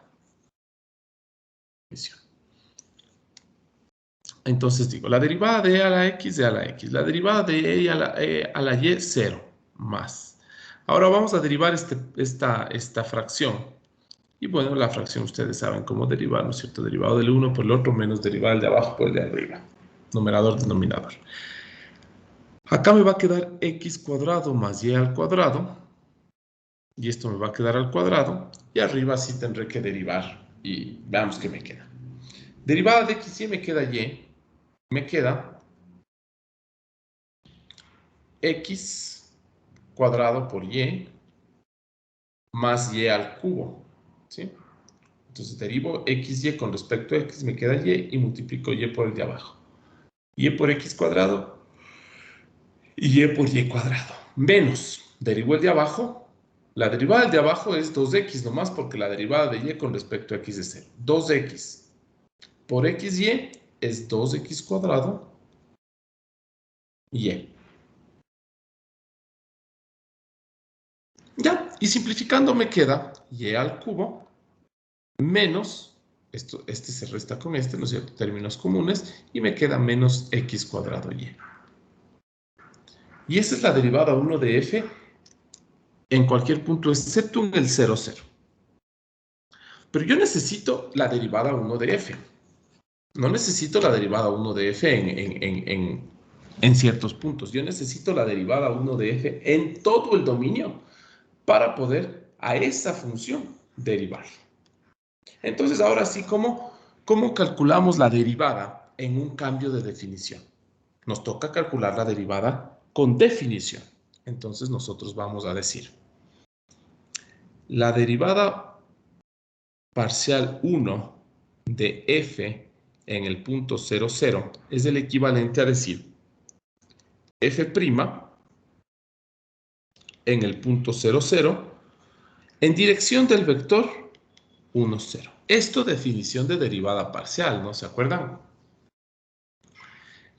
[SPEAKER 1] entonces digo, la derivada de e a la x de a la x. La derivada de e a la y, 0 más. Ahora vamos a derivar esta fracción. Y bueno, la fracción ustedes saben cómo derivar, ¿no es cierto? Derivado del 1 por el otro menos derivado del de abajo por el de arriba. Numerador, denominador. Acá me va a quedar x cuadrado más y al cuadrado. Y esto me va a quedar al cuadrado. Y arriba sí tendré que derivar. Y veamos qué me queda. Derivada de x y me queda y. Me queda x cuadrado por y más y al cubo. ¿Sí? Entonces derivo xy con respecto a x, me queda y multiplico y por el de abajo. Y por x cuadrado y por y cuadrado. Menos, derivo el de abajo. La derivada del de abajo es 2x nomás porque la derivada de y con respecto a x es 0. 2x por xy es 2x cuadrado y. Ya, y simplificando me queda y al cubo menos, este se resta con este, ¿no es cierto? Términos comunes, y me queda menos x cuadrado y. Y esa es la derivada 1 de f en cualquier punto, excepto en el 0, 0. Pero yo necesito la derivada 1 de f. No necesito la derivada 1 de f en ciertos puntos. Yo necesito la derivada 1 de f en todo el dominio para poder a esa función derivar. Entonces, ahora sí, ¿cómo calculamos la derivada en un cambio de definición? Nos toca calcular la derivada con definición. Entonces, nosotros vamos a decir, la derivada parcial 1 de f en el punto 0, 0 es el equivalente a decir f' en el punto 0, 0 en dirección del vector 1, 0. Esto definición de derivada parcial, ¿no se acuerdan?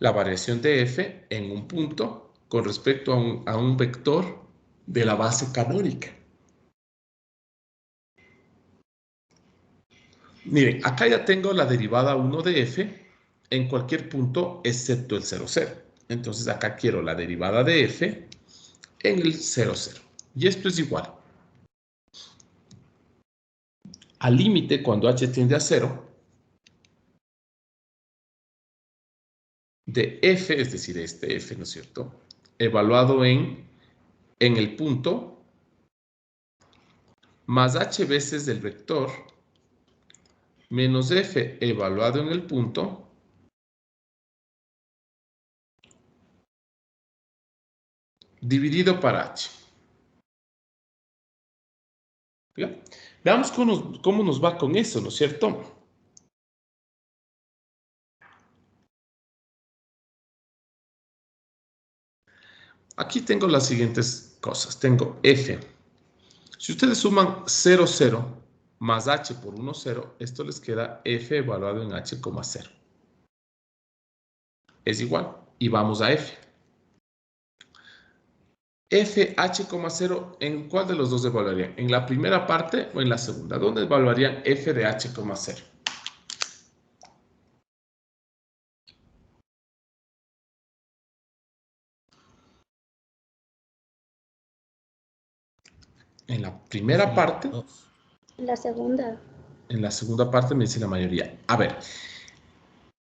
[SPEAKER 1] La variación de f en un punto con respecto a un vector de la base canónica. Miren, acá ya tengo la derivada 1 de f en cualquier punto excepto el 0, 0. Entonces acá quiero la derivada de f en el 0, 0. Y esto es igual al límite cuando h tiende a 0 de f, es decir, este f, ¿no es cierto? Evaluado en el punto más h veces del vector menos f evaluado en el punto dividido para h. ¿Ya? Veamos cómo nos va con eso, ¿no es cierto? Aquí tengo las siguientes cosas. Tengo f. Si ustedes suman 0, 0 más h por 1, 0, esto les queda f evaluado en h, 0. Es igual. Y vamos a f. f, h, 0, ¿en cuál de los dos evaluarían? ¿En la primera parte o en la segunda? ¿Dónde evaluarían f de h, 0? En la primera parte.
[SPEAKER 3] La segunda.
[SPEAKER 1] En la segunda parte me dice la mayoría. A ver,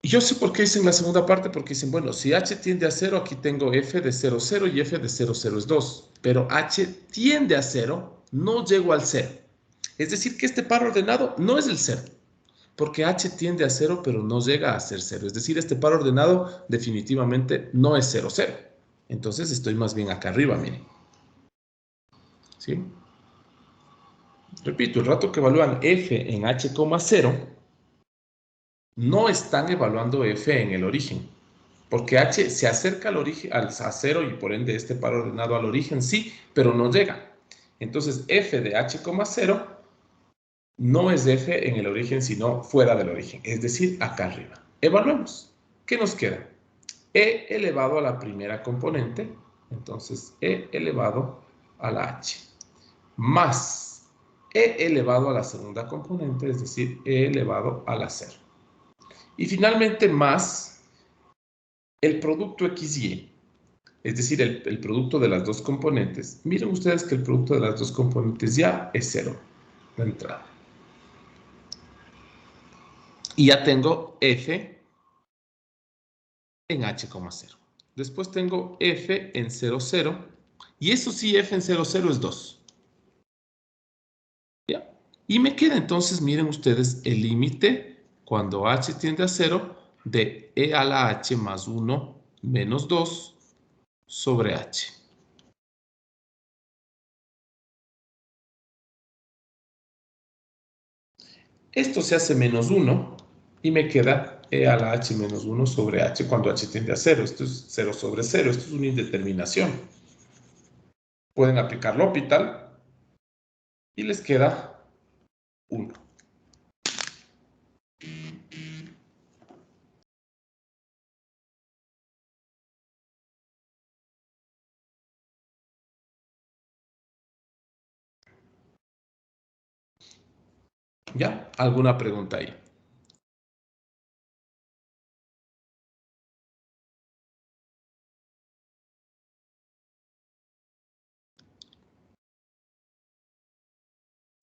[SPEAKER 1] yo sé por qué dicen la segunda parte, porque dicen, bueno, si h tiende a 0, aquí tengo f de 0, 0 y f de 0, 0 es 2. Pero h tiende a 0, no llego al 0. Es decir, que este par ordenado no es el 0, porque h tiende a 0, pero no llega a ser 0. Es decir, este par ordenado definitivamente no es 0, 0. Entonces estoy más bien acá arriba, miren. ¿Sí? Repito, el rato que evalúan f en h, 0, no están evaluando f en el origen, porque h se acerca al origen, a 0 y por ende este par ordenado al origen sí, pero no llega. Entonces f de h, 0 no es f en el origen, sino fuera del origen, es decir, acá arriba. Evaluemos. ¿Qué nos queda? E elevado a la primera componente, entonces e elevado a la h, más e elevado a la segunda componente, es decir, e elevado a la 0. Y finalmente más el producto XY, es decir, el producto de las dos componentes. Miren ustedes que el producto de las dos componentes ya es 0 de entrada. Y ya tengo f en h, 0. Después tengo f en 0, 0. Y eso sí, f en 0, 0 es 2. ¿Ya? Y me queda entonces, miren ustedes, el límite cuando h tiende a 0 de e a la h más 1 menos 2 sobre h. Esto se hace menos 1 y me queda e a la h menos 1 sobre h cuando h tiende a 0. Esto es 0 sobre 0. Esto es una indeterminación. Pueden aplicar L'Hopital y les queda 1. ¿Ya? ¿Alguna pregunta ahí?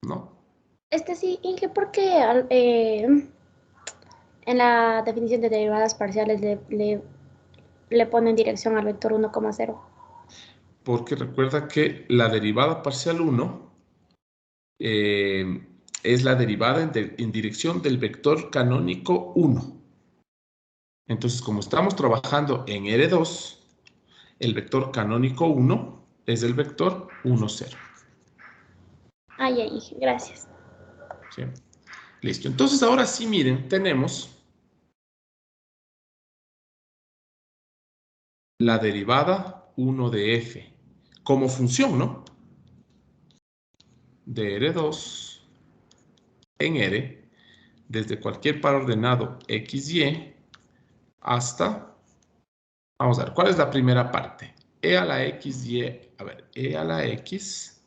[SPEAKER 1] ¿No?
[SPEAKER 3] Sí, Inge, ¿por qué en la definición de derivadas parciales le ponen dirección al vector 1,0?
[SPEAKER 1] Porque recuerda que la derivada parcial 1 es la derivada en dirección del vector canónico 1. Entonces, como estamos trabajando en R2, el vector canónico 1 es el vector 1, 0.
[SPEAKER 3] Ah, ya, Inge, gracias.
[SPEAKER 1] ¿Sí? Listo. Entonces, ahora sí, miren, tenemos la derivada 1 de f como función, ¿no? De R2 en R, desde cualquier par ordenado XY hasta, vamos a ver, ¿cuál es la primera parte? E a la XY, a ver, E a la X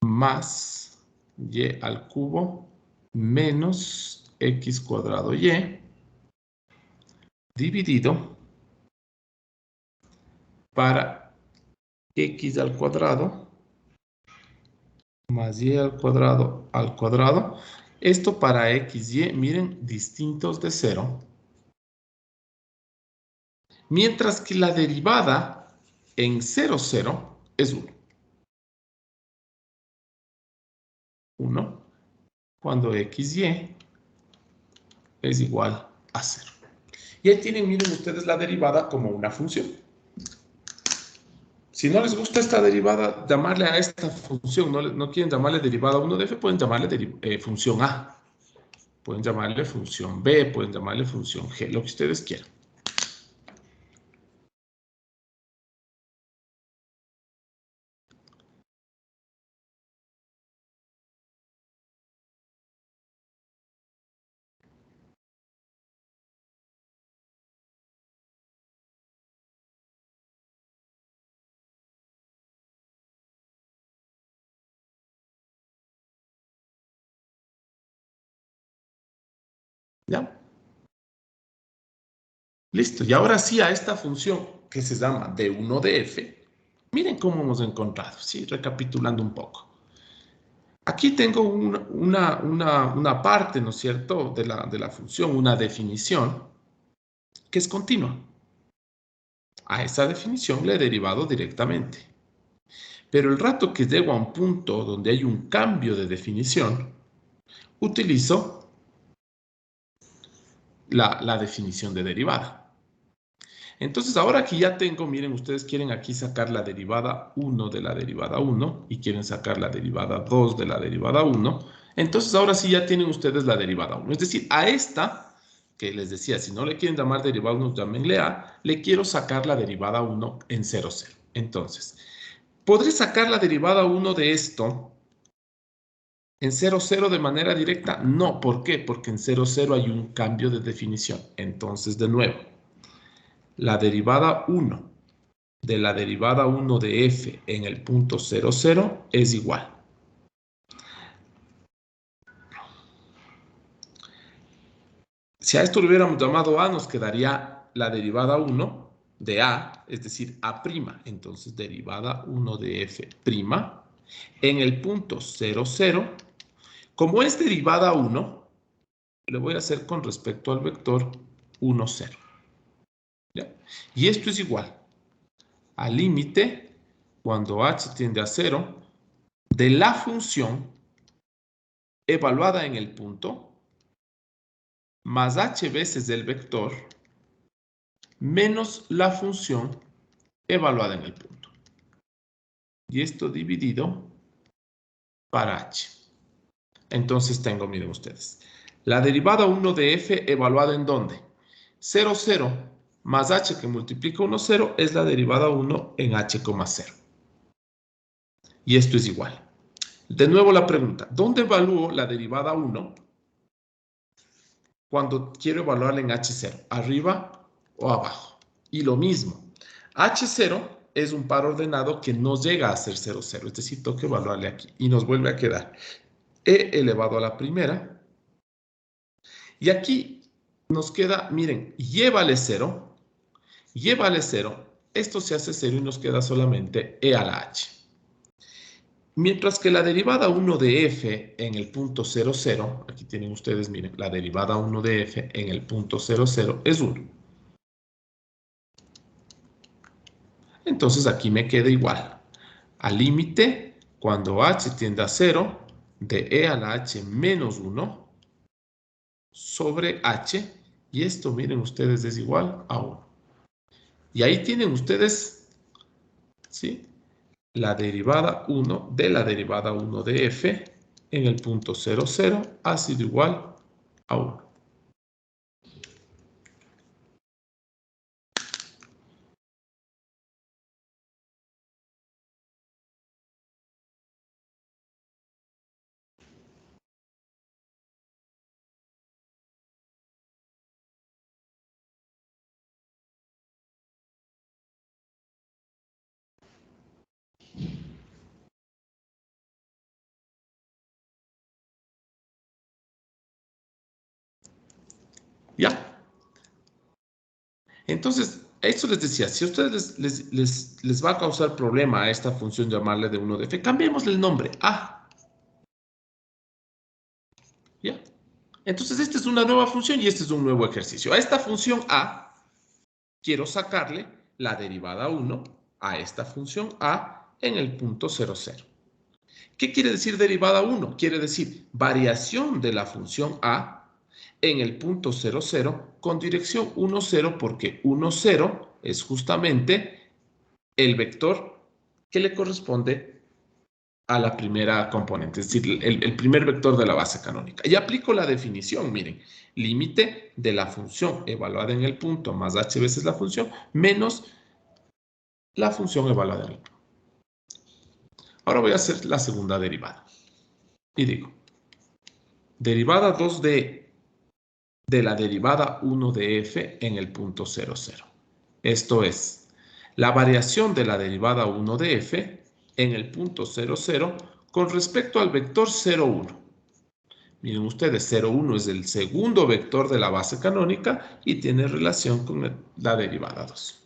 [SPEAKER 1] más Y al cubo menos X cuadrado Y dividido para X al cuadrado más Y al cuadrado. Esto para X, Y, miren, distintos de 0. Mientras que la derivada en 0, 0 es 1. 1 cuando X, Y es igual a 0. Y ahí tienen, miren ustedes, la derivada como una función. Si no les gusta esta derivada, llamarle a esta función, no quieren llamarle derivada 1 de f, pueden llamarle función a. Pueden llamarle función b, pueden llamarle función g, lo que ustedes quieran. ¿Ya? Listo. Y ahora sí a esta función que se llama d1 de f, miren cómo hemos encontrado, ¿sí? Recapitulando un poco. Aquí tengo una parte, ¿no es cierto?, de la función, una definición que es continua. A esa definición le he derivado directamente. Pero el rato que llego a un punto donde hay un cambio de definición, utilizo la definición de derivada. Entonces, ahora que ya tengo, miren, ustedes quieren aquí sacar la derivada 1 de la derivada 1 y quieren sacar la derivada 2 de la derivada 1, entonces ahora sí ya tienen ustedes la derivada 1. Es decir, a esta, que les decía, si no le quieren llamar derivada 1, llámenle a, le quiero sacar la derivada 1 en 0, 0. Entonces, ¿podré sacar la derivada 1 de esto en 0, 0 de manera directa? No. ¿Por qué? Porque en 0, 0 hay un cambio de definición. Entonces, de nuevo, la derivada 1 de la derivada 1 de f en el punto 0, 0 es igual. Si a esto lo hubiéramos llamado a, nos quedaría la derivada 1 de a, es decir, a'. Entonces, derivada 1 de f' en el punto 0, 0. Como es derivada 1, le voy a hacer con respecto al vector 1, 0. ¿Ya? Y esto es igual al límite, cuando h tiende a 0, de la función evaluada en el punto, más h veces del vector, menos la función evaluada en el punto. Y esto dividido para h. Entonces tengo, miren ustedes, la derivada 1 de f evaluada en ¿dónde? 0, 0 más h que multiplica 1, 0 es la derivada 1 en h, 0. Y esto es igual. De nuevo la pregunta, ¿dónde evalúo la derivada 1 cuando quiero evaluarla en h0? ¿Arriba o abajo? Y lo mismo, h0 es un par ordenado que no llega a ser 0, 0. Es decir, tengo que evaluarle aquí. Y nos vuelve a quedar e elevado a la primera. Y aquí nos queda, miren, y vale 0. Y vale 0. Esto se hace 0 y nos queda solamente e a la h. Mientras que la derivada 1 de f en el punto 0, 0, aquí tienen ustedes, miren, la derivada 1 de f en el punto 0, 0 es 1. Entonces aquí me queda igual. Al límite, cuando h tiende a 0, de e a la h menos 1 sobre h, y esto, miren ustedes, es igual a 1. Y ahí tienen ustedes, ¿sí?, la derivada 1 de la derivada 1 de f en el punto 0, 0 ha sido igual a 1. ¿Ya? Entonces, esto les decía, si a ustedes les va a causar problema a esta función llamarle de 1 de f, cambiémosle el nombre, a. ¿Ya? Entonces, esta es una nueva función y este es un nuevo ejercicio. A esta función a, quiero sacarle la derivada 1 a esta función a en el punto 0, 0. ¿Qué quiere decir derivada 1? Quiere decir variación de la función a en el punto 0, 0 con dirección 1, 0, porque 1, 0 es justamente el vector que le corresponde a la primera componente, es decir, el primer vector de la base canónica. Y aplico la definición, miren, límite de la función evaluada en el punto más h veces la función menos la función evaluada en el punto. Ahora voy a hacer la segunda derivada. Y digo, derivada 2 de la derivada 1 de f en el punto 0, 0. Esto es, la variación de la derivada 1 de f en el punto 0, 0 con respecto al vector 0, 1. Miren ustedes, 0, 1 es el segundo vector de la base canónica y tiene relación con la derivada 2.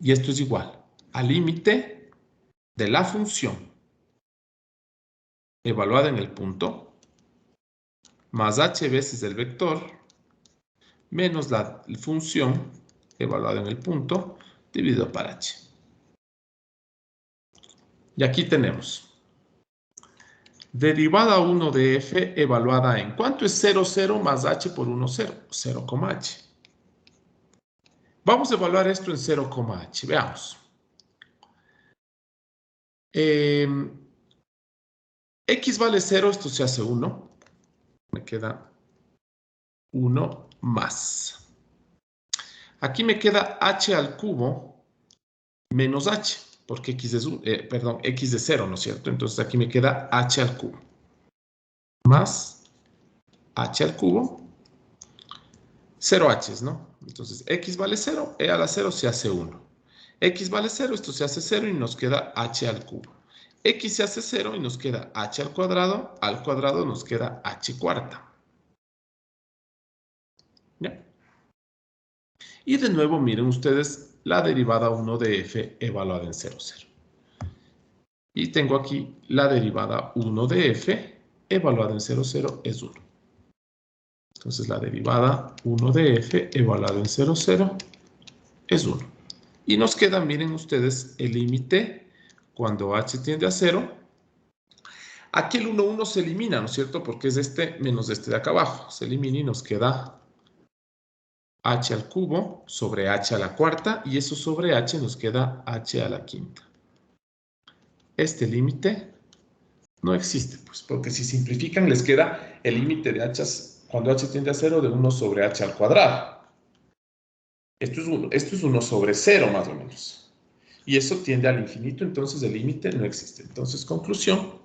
[SPEAKER 1] Y esto es igual al límite de la función evaluada en el punto más h veces el vector menos la función evaluada en el punto dividido por h. Y aquí tenemos derivada 1 de f evaluada en, ¿cuánto es 0, 0 más h por 1, 0? 0, h. Vamos a evaluar esto en 0, h. Veamos. X vale 0, esto se hace 1. Me queda 1 más. Aquí me queda h al cubo menos h, porque x es, x es 0, ¿no es cierto? Entonces aquí me queda h al cubo más h al cubo, 0 h's, ¿no? Entonces x vale 0, e a la 0 se hace 1. X vale 0, esto se hace 0 y nos queda h al cubo. X se hace 0 y nos queda h al cuadrado nos queda h cuarta. ¿Ya? Y de nuevo, miren ustedes la derivada 1 de f evaluada en 0, 0. Y tengo aquí la derivada 1 de f evaluada en 0, 0 es 1. Entonces la derivada 1 de f evaluada en 0, 0 es 1. Y nos queda, miren ustedes, el límite cuando h tiende a 0. Aquí el 1, 1 se elimina, ¿no es cierto? Porque es este menos este de acá abajo. Se elimina y nos queda h al cubo sobre h a la cuarta. Y eso sobre h nos queda h a la quinta. Este límite no existe, pues, porque si simplifican les queda el límite de h cuando h tiende a 0 de 1 sobre h al cuadrado. Esto es 1 sobre 0 más o menos. Y eso tiende al infinito, entonces el límite no existe. Entonces, conclusión,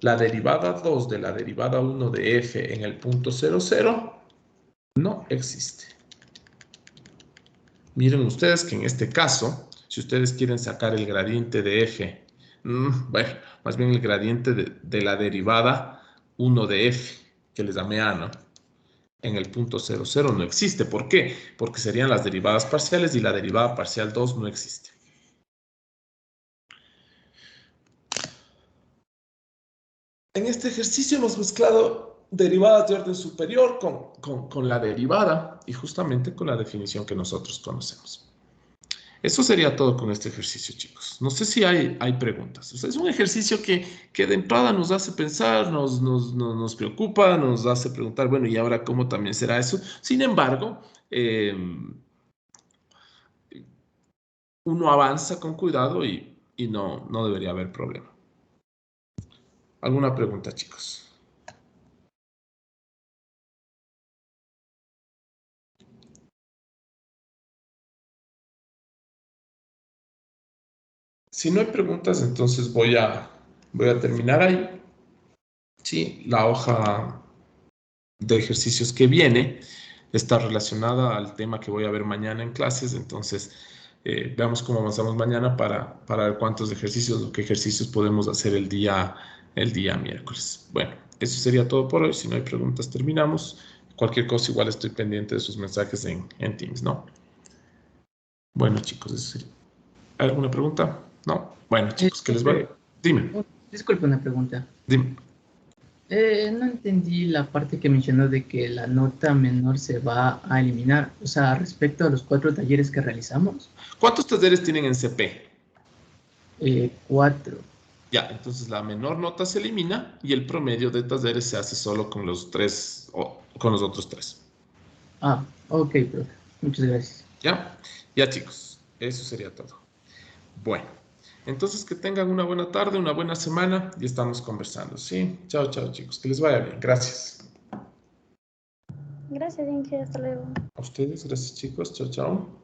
[SPEAKER 1] la derivada 2 de la derivada 1 de f en el punto 0, 0 no existe. Miren ustedes que en este caso, si ustedes quieren sacar el gradiente de f, bueno, más bien el gradiente de la derivada 1 de f, que les llamé a, ¿no? En el punto 0, 0 no existe. ¿Por qué? Porque serían las derivadas parciales y la derivada parcial 2 no existe. En este ejercicio hemos mezclado derivadas de orden superior con la derivada y justamente con la definición que nosotros conocemos. Eso sería todo con este ejercicio, chicos. No sé si hay preguntas. O sea, es un ejercicio que de entrada nos hace pensar, nos preocupa, nos hace preguntar, bueno, ¿y ahora cómo también será eso? Sin embargo, uno avanza con cuidado y no debería haber problema. ¿Alguna pregunta, chicos? Si no hay preguntas, entonces voy a terminar ahí. Sí, la hoja de ejercicios que viene está relacionada al tema que voy a ver mañana en clases, entonces veamos cómo avanzamos mañana para ver cuántos ejercicios o qué ejercicios podemos hacer el día miércoles. Bueno, eso sería todo por hoy. Si no hay preguntas, terminamos. Cualquier cosa, igual estoy pendiente de sus mensajes en Teams, ¿no? Bueno, chicos, eso sería. ¿Alguna pregunta? ¿No? Bueno, chicos, ¿qué les va? Dime.
[SPEAKER 4] Disculpe, una pregunta.
[SPEAKER 1] Dime.
[SPEAKER 4] No entendí la parte que mencionó de que la nota menor se va a eliminar. O sea, respecto a los 4 talleres que realizamos.
[SPEAKER 1] ¿Cuántos talleres tienen en CP?
[SPEAKER 4] 4.
[SPEAKER 1] Ya, entonces la menor nota se elimina y el promedio de talleres se hace solo con los 3 o con los otros 3.
[SPEAKER 4] Ah, ok, profe. Muchas gracias.
[SPEAKER 1] ¿Ya? Ya, chicos, eso sería todo. Bueno, entonces que tengan una buena tarde, una buena semana y estamos conversando, ¿sí? Chao, chao, chicos. Que les vaya bien. Gracias.
[SPEAKER 3] Gracias, Inge. Hasta luego.
[SPEAKER 1] A ustedes, gracias, chicos. Chao, chao.